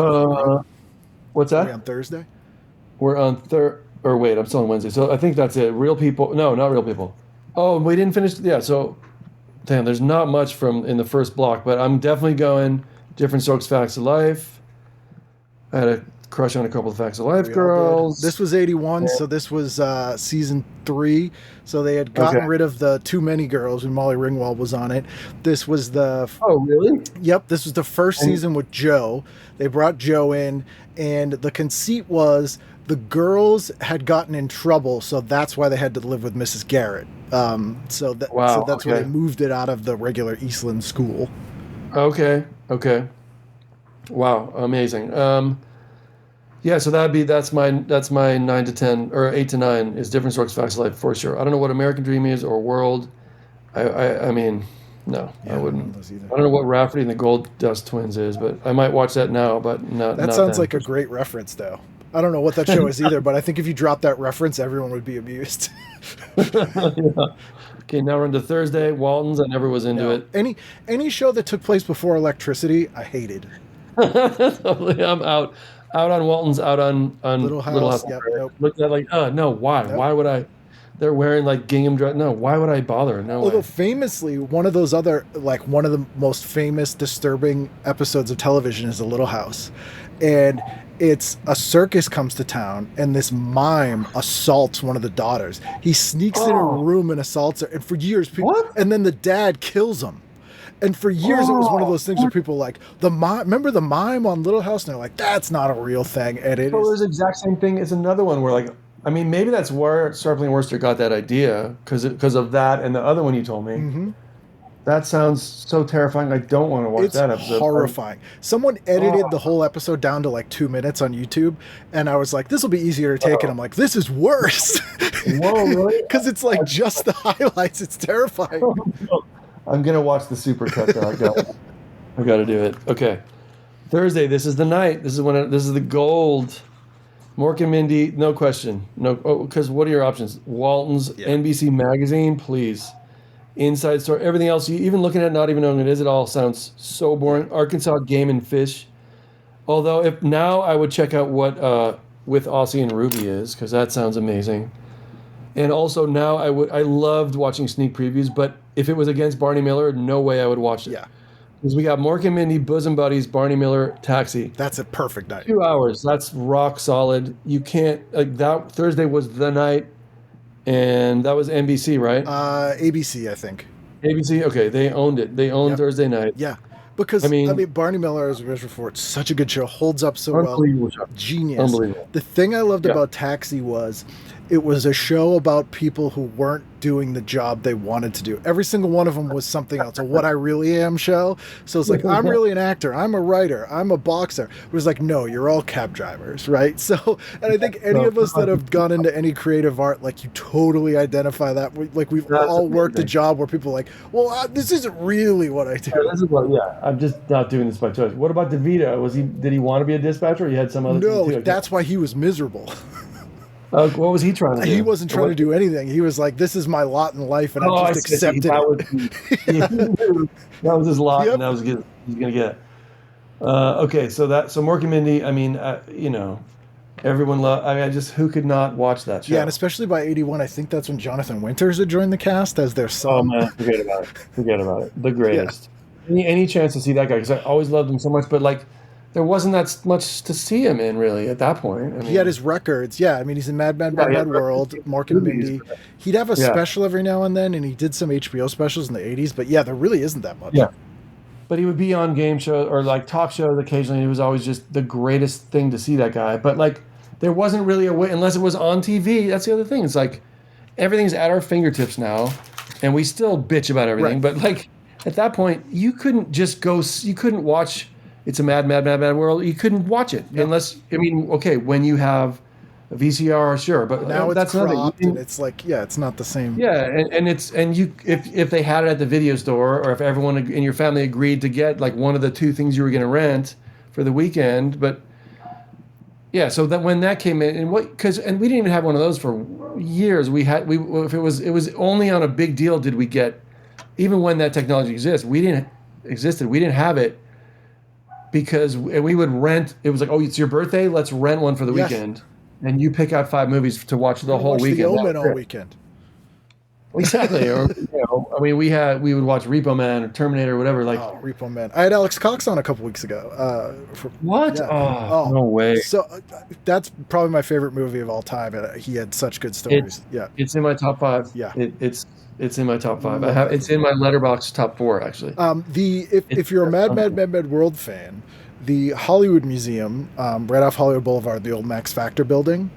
What's that? Are we on Thursday? We're on I'm still on Wednesday. So I think that's it. Real People. No, not Real People. Oh, we didn't finish. Yeah, so, damn, there's not much in the first block, but I'm definitely going Different Strokes, Facts of Life. I had a crush on a couple of Facts of Life girls. This was 81, so this was season 3. So they had gotten rid of the Too Many Girls when Molly Ringwald was on it. This was the... Oh, really? Yep, this was the first season with Joe. They brought Joe in, and the conceit was the girls had gotten in trouble, so that's why they had to live with Mrs. Garrett. So that's why they moved it out of the regular Eastland school. Okay. Wow, amazing. Yeah, so that's my 9 to 10 or 8 to 9 is Different Strokes, Facts of Life for sure. I don't know what American Dream is or World. I mean, no, I wouldn't. I don't know what Rafferty and the Gold Dust Twins is, but I might watch that now. But not. That sounds like a great reference, though. I don't know what that show is either, but I think if you drop that reference, everyone would be amused. Yeah. Okay, now we're into Thursday. Waltons. I never was into it. Any show that took place before Electricity, I hated. I'm out. Out on Waltons, out on Little House. Yep, nope. Looked at like, no, why? Nope. Why would I? They're wearing like gingham dress. No, why would I bother? No. Although famously, one of those other, like one of the most famous disturbing episodes of television is The Little House. And it's a circus comes to town, and this mime assaults one of the daughters. He sneaks in a room and assaults her. And for years, and then the dad kills him. And for years, it was one of those things where people were like, remember the mime on Little House? And they're like, that's not a real thing. And it is. There's the exact same thing. It's another one where, like, I mean, maybe that's where Sharpling and Wurster got that idea, because of that and the other one you told me. Mm-hmm. That sounds so terrifying. I don't want to watch that episode. It's horrifying. Someone edited the whole episode down to like 2 minutes on YouTube, and I was like, this will be easier to take. And I'm like, this is worse. Whoa, really? Because it's like just the highlights. It's terrifying. I'm gonna watch the supercut though. I got to do it. Okay, Thursday. This is the night. This is the gold. Mork and Mindy, no question. No, because what are your options? Waltons, NBC Magazine, please. Inside Story, everything else. You even looking at it, not even knowing it is. It all sounds so boring. Arkansas Game and Fish. Although if now I would check out what With Aussie and Ruby is, because that sounds amazing. And also now I loved watching sneak previews, but if it was against Barney Miller, no way I would watch it. Yeah. Because we got Mork and Mindy, Bosom Buddies, Barney Miller, Taxi. That's a perfect night. 2 hours. That's rock solid. You can't, like, that Thursday was the night, and that was NBC, right? ABC, I think. ABC? Okay, they owned it. They owned Thursday night. Yeah. Because I mean, Barney Miller, as we mentioned before, it's such a good show, holds up so well. unbelievable show. Genius. Unbelievable. The thing I loved Yeah. about Taxi was it was a show about people who weren't doing the job they wanted to do. Every single one of them was something else, a What I Really Am show. So it's like, I'm really an actor, I'm a writer, I'm a boxer. It was like, no, you're all cab drivers, right? So, and I think any of us that have gone into any creative art, like, you totally identify that. We've That's all worked a amazing. job where people are like, well, this isn't really what I do. This is what, I'm just not doing this by choice. What about DeVito? Did he want to be a dispatcher, or he had some other thing No, too? that's why he was miserable. What was he trying to do? He wasn't trying to do anything. He was like, this is my lot in life, and I just accepted it. That was his lot, Yep. and that was he's going to get. Okay, so Mork and Mindy, I mean, everyone loved, who could not watch that show? Yeah, and especially by 81, I think that's when Jonathan Winters had joined the cast as their son. Oh, man, forget about it. The greatest. Any chance to see that guy, because I always loved him so much, but, like, there wasn't that much to see him in, really, at that point. I mean, He had his records. Yeah, I mean, he's in Mad World, Mork and Mindy. He'd have a special every now and then, and he did some HBO specials in the 80s, but yeah, there really isn't that much. Yeah. But he would be on game shows or, like, talk shows occasionally. It was always just the greatest thing to see that guy. But, like, there wasn't really a way, unless it was on TV. That's the other thing. It's like everything's at our fingertips now, and we still bitch about everything. Right. But, like, at that point, you couldn't just you couldn't watch It's a Mad World. You couldn't watch it unless, when you have a VCR, sure. But now it's that's nothing. cropped, and it's like, it's not the same. Yeah, if they had it at the video store, or if everyone in your family agreed to get, like, one of the two things you were going to rent for the weekend, but yeah, so that when that came in, and we didn't even have one of those for years. If it was only on a big deal did we get, even when that technology existed, we didn't have it. Because we would rent, it was like, oh, it's your birthday, let's rent one for the weekend, and you pick out 5 movies to watch the whole weekend. The Omen all weekend. Exactly. Or we would watch Repo Man or Terminator or whatever. Like, Repo Man. I had Alex Cox on a couple weeks ago. What? Yeah. Oh, no way. So that's probably my favorite movie of all time. And he had such good stories. It's in my top 5. Yeah. It's in my top 5. It's in my Letterboxd top 4, actually. If you're a Mad World fan, the Hollywood Museum, right off Hollywood Boulevard, the old Max Factor building,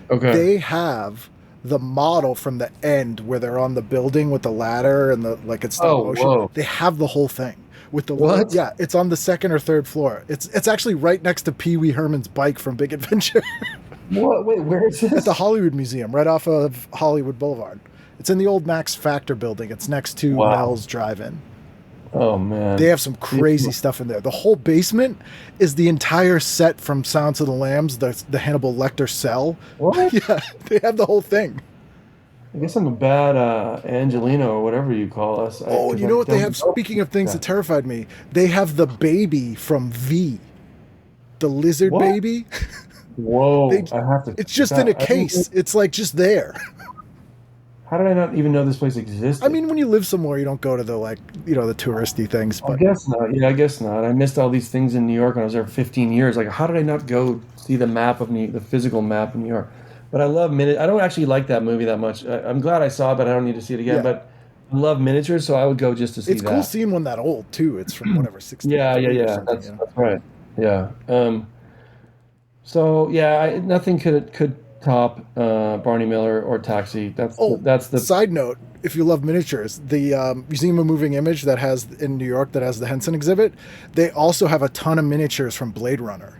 they have the model from the end where they're on the building with the ladder and it's stop motion. Whoa. They have the whole thing with the what? Yeah, it's on the 2nd or 3rd floor. It's actually right next to Pee Wee Herman's bike from Big Adventure. What? Wait, where is this? At the Hollywood Museum, right off of Hollywood Boulevard. It's in the old Max Factor building. It's next to Mel's Drive-In. Oh, man. They have some crazy stuff in there. The whole basement is the entire set from Silence of the Lambs, the Hannibal Lecter cell. What? Yeah, they have the whole thing. I guess I'm a bad Angelino or whatever you call us. You know what they have? Speaking of things that terrified me, they have the baby from V. The lizard baby. Whoa. I have to. It's just in a case. It's like just there. How did I not even know this place existed? I mean, when you live somewhere, you don't go to the the touristy things. But I guess not. Yeah, I guess not. I missed all these things in New York when I was there for 15 years. Like, how did I not go see the map of the physical map of New York? But I love I don't actually like that movie that much. I'm glad I saw it, but I don't need to see it again. Yeah. But I love miniatures, so I would go just to see that. It's cool seeing one that old too. It's from whatever 60. Yeah. That's right. Yeah. Nothing could top Barney Miller or Taxi. That's the side note. If you love miniatures, the Museum of Moving Image that has in New York that has the Henson exhibit, they also have a ton of miniatures from Blade Runner.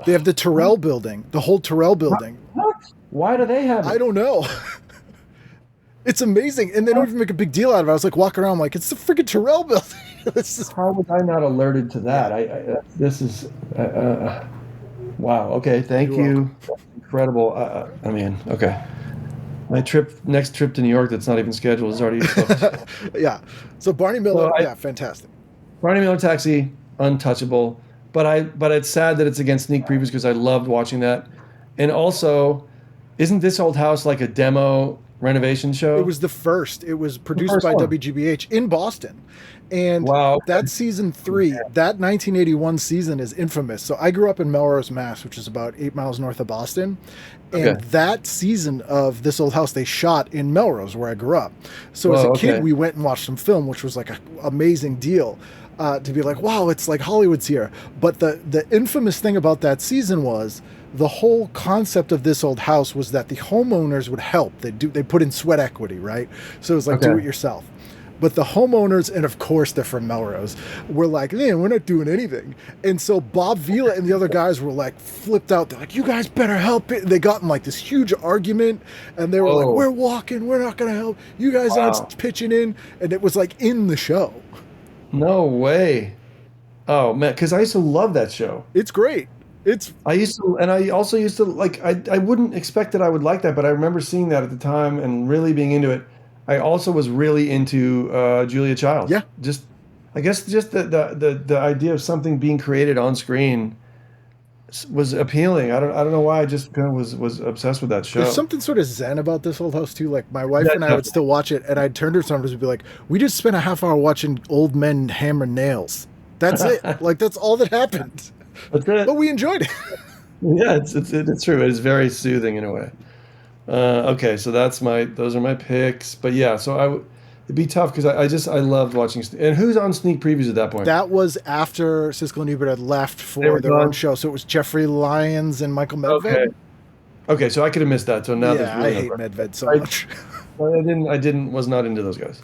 They have the Terrell building, the whole Terrell building. What? Why do they have it? I don't know. It's amazing, and they don't even make a big deal out of it. I was like walking around, like, it's the freaking Terrell building. How was I not alerted to that? This is wow. Okay, thank you. Incredible. Okay. My next trip to New York that's not even scheduled is already booked. Yeah. So Barney Miller, fantastic. Barney Miller Taxi, untouchable. But it's sad that it's against sneak previews because I loved watching that. And also, isn't This Old House like a demo renovation show? It was the first. It was produced by WGBH in Boston. And that season 3, that 1981 season is infamous. So I grew up in Melrose, Mass, which is about 8 miles north of Boston. And that season of This Old House, they shot in Melrose, where I grew up. So as a kid, we went and watched some film, which was like an amazing deal. to be like, wow, it's like Hollywood's here. But the infamous thing about that season was the whole concept of This Old House was that the homeowners would help. They put in sweat equity, right? So it was like, do it yourself. But the homeowners, and of course they're from Melrose, were like, man, we're not doing anything. And so Bob Vila and the other guys were like flipped out. They're like, you guys better help it. They got in like this huge argument, and they were like, we're walking, we're not going to help. You guys aren't pitching in. And it was like in the show. No way. Oh, man, because I used to love that show. It's great. I also used to like, I wouldn't expect that I would like that, but I remember seeing that at the time and really being into it. I also was really into Julia Childs. Yeah. I guess the idea of something being created on screen was appealing. I don't know why. I just kind of was obsessed with that show. There's something sort of zen about This Old House too. Like my wife and I would still watch it, and I'd turn to her sometimes and be like, "We just spent a half hour watching old men hammer nails. That's it. Like that's all that happened. That's it. But we enjoyed it." Yeah, it's true. It is very soothing in a way. Okay, so those are my picks. But yeah, so it'd be tough because I loved watching. And who's on sneak previews at that point? That was after Siskel and Ebert had left for their own show. So it was Jeffrey Lyons and Michael Medved. Okay, so I could have missed that. So now I hate Medved so much. I was not into those guys.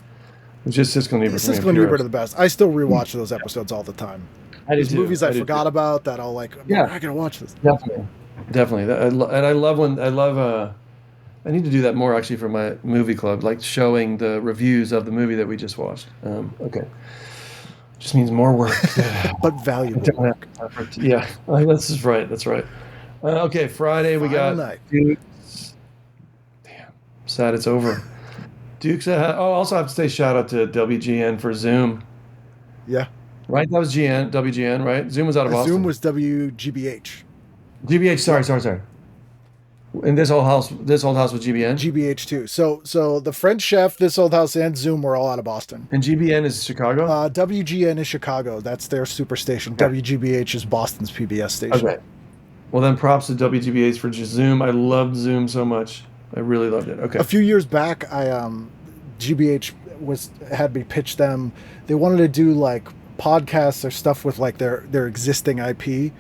It's just Siskel and Ebert. Siskel and Ebert are the best. I still rewatch those episodes all the time. There's movies I forgot about that I'll like. I gotta watch this. Definitely. I need to do that more actually for my movie club, like showing the reviews of the movie that we just watched. Okay. Just means more work. But valuable work. Yeah, that's right. That's right. Okay, Friday we got Dukes. Damn, sad it's over. Dukes. Also have to say shout out to WGN for Zoom. Yeah. Right, that was WGN, right? Zoom was out of Boston. Zoom was WGBH. GBH, sorry. And this old house was GBN? GBH too. So the French Chef, This Old House, and Zoom were all out of Boston. And GBN is Chicago? WGN is Chicago. That's their superstation. Okay. WGBH is Boston's PBS station. Okay. Well, then props to WGBH for Zoom. I loved Zoom so much. I really loved it. Okay. A few years back, GBH had me pitch them. They wanted to do like podcasts or stuff with like their existing IP.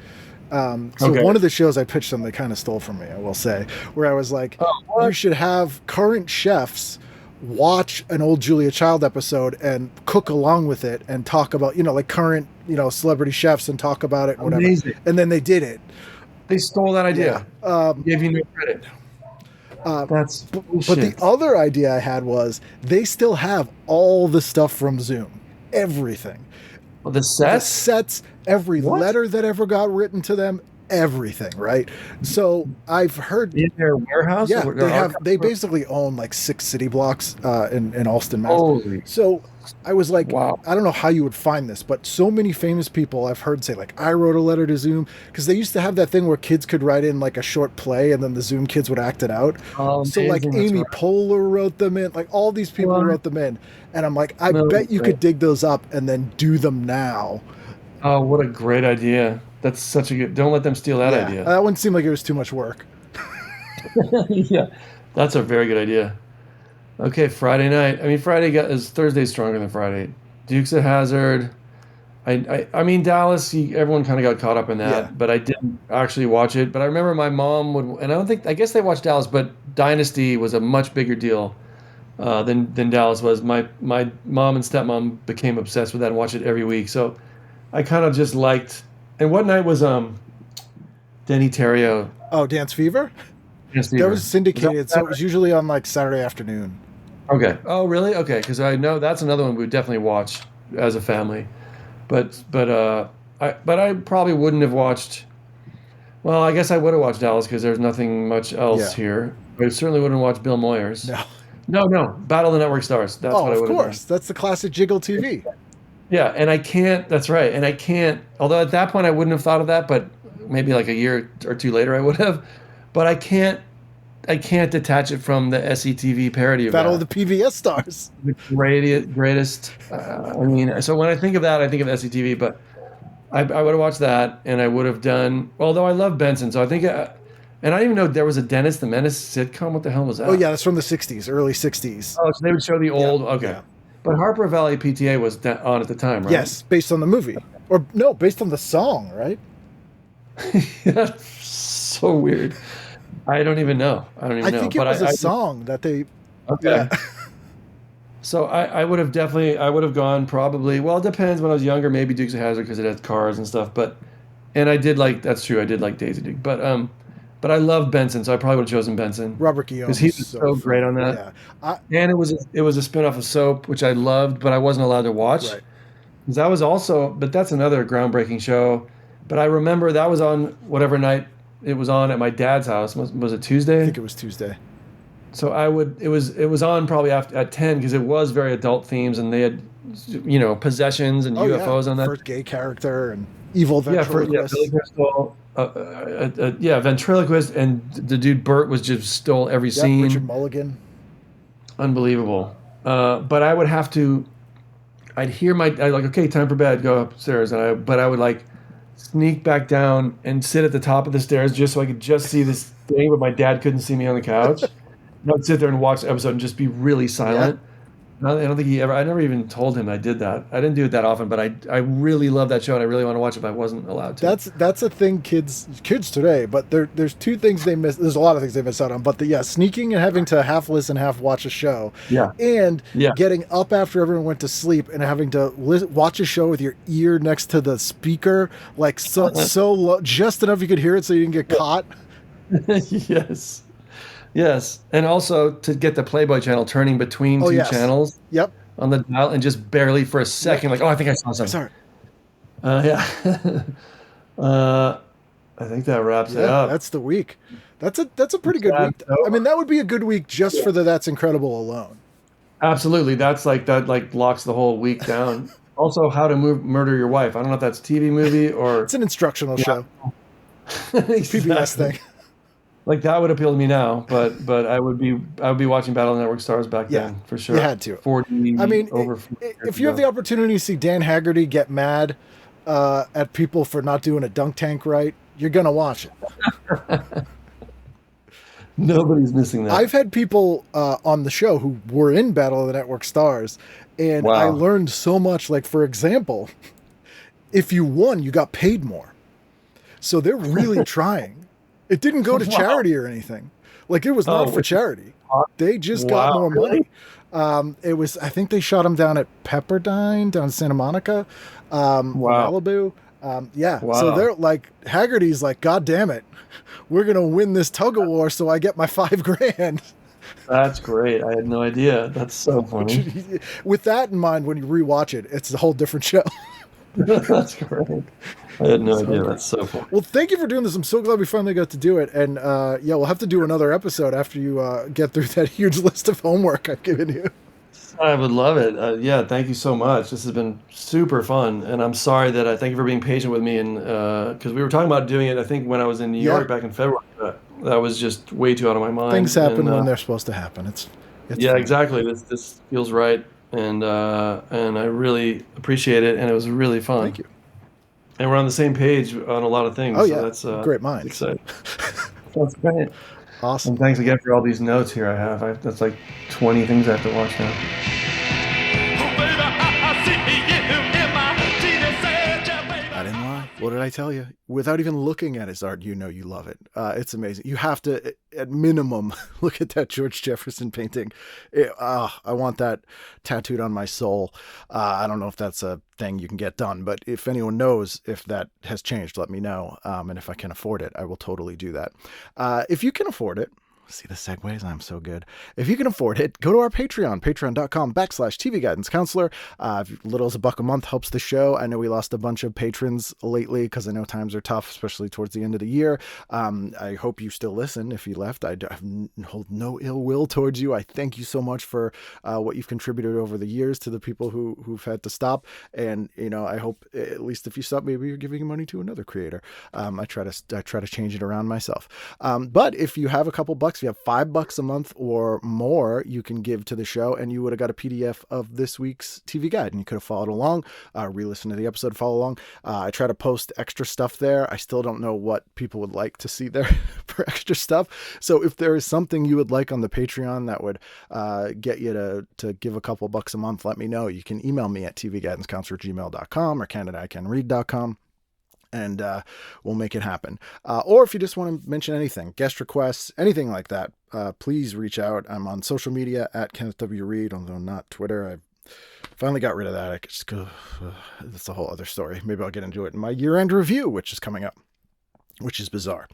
One of the shows I pitched them, they kind of stole from me, I will say, where I was like, you should have current chefs watch an old Julia Child episode and cook along with it and talk about, like current, celebrity chefs and talk about it and whatever. Amazing. And then they did it. They stole that idea. Yeah. Gave you no credit. But the other idea I had was they still have all the stuff from Zoom. Everything. Well, the sets? Every letter that ever got written to them, everything, right? So I've heard in their warehouse. Yeah, they basically own like 6 city blocks in Alston, Mass. So I was like, wow. I don't know how you would find this, but so many famous people I've heard say like, I wrote a letter to Zoom, because they used to have that thing where kids could write in like a short play and then the Zoom kids would act it out. So like Amy Poehler wrote them in, like all these people wrote them in, and I'm like, I bet you could dig those up and then do them now. Oh, what a great idea. That's such a good... Don't let them steal that idea. That one seemed like it was too much work. Yeah, that's a very good idea. Okay, Friday night. I mean, Thursday's stronger than Friday. Dukes of Hazzard. I mean, Dallas, everyone kind of got caught up in that, but I didn't actually watch it. But I remember my mom would... And I guess they watched Dallas, but Dynasty was a much bigger deal than Dallas was. My mom and stepmom became obsessed with that and watched it every week. So... I kind of just liked... And what night was Denny Terrio? Oh, Dance Fever? Dance Fever. That was syndicated, so it was usually on like Saturday afternoon. Okay. Oh, really? Okay, because I know that's another one we would definitely watch as a family. But I probably wouldn't have watched... Well, I guess I would have watched Dallas because there's nothing much else here. But I certainly wouldn't watch Bill Moyers. No. Battle of the Network Stars. That's what I would have done. Of course. That's the classic Jiggle TV. Yeah, and I can't, that's right, and I can't, although at that point I wouldn't have thought of that, but maybe like a year or two later I would have, but I can't detach it from the SCTV parody of Battle of the PBS Stars. The greatest, so when I think of that, I think of SCTV, but I would have watched that, and I would have done, although I love Benson, so I think, and I didn't even know there was a Dennis the Menace sitcom. What the hell was that? Oh, yeah, that's from the 60s, early 60s. Oh, so they would show the old, okay. Yeah. But Harper Valley PTA was on at the time, right? Yes, based on the movie. Or no, based on the song, right? Yeah, so weird. I don't even know. I think it was a song that they... Okay. Yeah. So I would have gone probably, well, it depends. When I was younger, maybe Dukes of Hazzard because it had cars and stuff. And I did like, that's true, I did like Daisy Duke. But I love Benson, so I probably would have chosen Benson. Robert Guillaume. Because he was so great on that. Yeah. And it was a spinoff of Soap, which I loved, but I wasn't allowed to watch. Right. Because that was also, but that's another groundbreaking show. But I remember that was on whatever night it was on at my dad's house. Was it Tuesday? I think it was Tuesday. So it was on probably at 10 because it was very adult themes and they had, possessions and UFOs on that. First gay character and evil ventriloquist. Billy Crystal, ventriloquist, and the dude Bert was just stole every scene. Richard Mulligan. Unbelievable. But I would have to, I'd hear okay, time for bed, go upstairs, but I would like sneak back down and sit at the top of the stairs just so I could just see this thing, but my dad couldn't see me on the couch. And I'd sit there and watch the episode and just be really silent. Yeah. I don't think I never even told him I did that. I didn't do it that often, but I really love that show and I really want to watch it, but I wasn't allowed to. That's a thing kids today, but there's two things they miss. There's a lot of things they miss out on, but sneaking and having to half listen, half watch a show. Yeah. And getting up after everyone went to sleep and having to watch a show with your ear next to the speaker, like so low, just enough you could hear it so you didn't get caught. Yes, and also to get the Playboy channel turning between two channels. Yep. On the dial, and just barely for a second, like, I think I saw something. Sorry. I think that wraps it up. That's the week. That's a pretty good week. I mean, that would be a good week just for the That's Incredible alone. Absolutely, that locks the whole week down. Also, How to Murder Your Wife. I don't know if that's a TV movie or it's an instructional show. PBS thing. Like that would appeal to me now, but I would be watching Battle Network Stars back then for sure. You had to. 40. I mean, if you have the opportunity to see Dan Haggerty get mad at people for not doing a dunk tank right, you're gonna watch it. Nobody's missing that. I've had people on the show who were in Battle of the Network Stars, and I learned so much. Like, for example, if you won, you got paid more. So they're really trying. It didn't go to charity or anything. Like, it was not for charity. They just got more money. It was, I think they shot him down at Pepperdine, down in Santa Monica, Malibu. So they're like, Haggerty's like, God damn it, we're going to win this tug of war so I get my $5,000. That's great. I had no idea. That's so funny. With that in mind, when you rewatch it, it's a whole different show. That's great. I had no idea. That's so funny. Well, thank you for doing this. I'm so glad we finally got to do it. And we'll have to do another episode after you get through that huge list of homework I've given you. I would love it. Thank you so much. This has been super fun. And I'm sorry that thank you for being patient with me. And because we were talking about doing it, I think when I was in New York back in February, that was just way too out of my mind. Things happen when they're supposed to happen. It's fun. Exactly. This feels right. And I really appreciate it. And it was really fun. Thank you. And we're on the same page on a lot of things. Oh, yeah. So that's great minds. Exciting. That's great. Awesome. And thanks again for all these notes here I have. That's like 20 things I have to watch now. I didn't lie. What did I tell you? Without even looking at his art, you know you love it. It's amazing. You have to, at minimum, look at that George Jefferson painting. I want that tattooed on my soul. I don't know if that's a thing you can get done, but if anyone knows if that has changed, let me know. And if I can afford it, I will totally do that. If you can afford it, see the segues? I'm so good. If you can afford it, go to our Patreon, patreon.com/TV Guidance Counselor. Little as $1 a month helps the show. I know we lost a bunch of patrons lately because I know times are tough, especially towards the end of the year. I hope you still listen. If you left, I hold no ill will towards you. I thank you so much for what you've contributed over the years to the people who've had to stop. And, I hope at least if you stop, maybe you're giving money to another creator. I try to change it around myself. But if you have a couple bucks If you have $5 a month or more, you can give to the show, and you would have got a PDF of this week's TV guide, and you could have followed along, re-listen to the episode, follow along. I try to post extra stuff there. I still don't know what people would like to see there for extra stuff. So if there is something you would like on the Patreon that would get you to give a couple bucks a month, let me know. You can email me at tvguidancecounselor@gmail.com or canadaicanread.com. And we'll make it happen. Or if you just want to mention anything, guest requests, anything like that, please reach out. I'm on social media at Kenneth W. Reed, although not Twitter. I finally got rid of that. I could just go, that's a whole other story. Maybe I'll get into it in my year-end review, which is coming up, which is bizarre.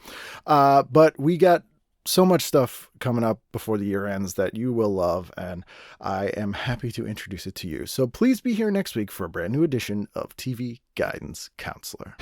But we got so much stuff coming up before the year ends that you will love, and I am happy to introduce it to you. So please be here next week for a brand new edition of TV Guidance Counselor.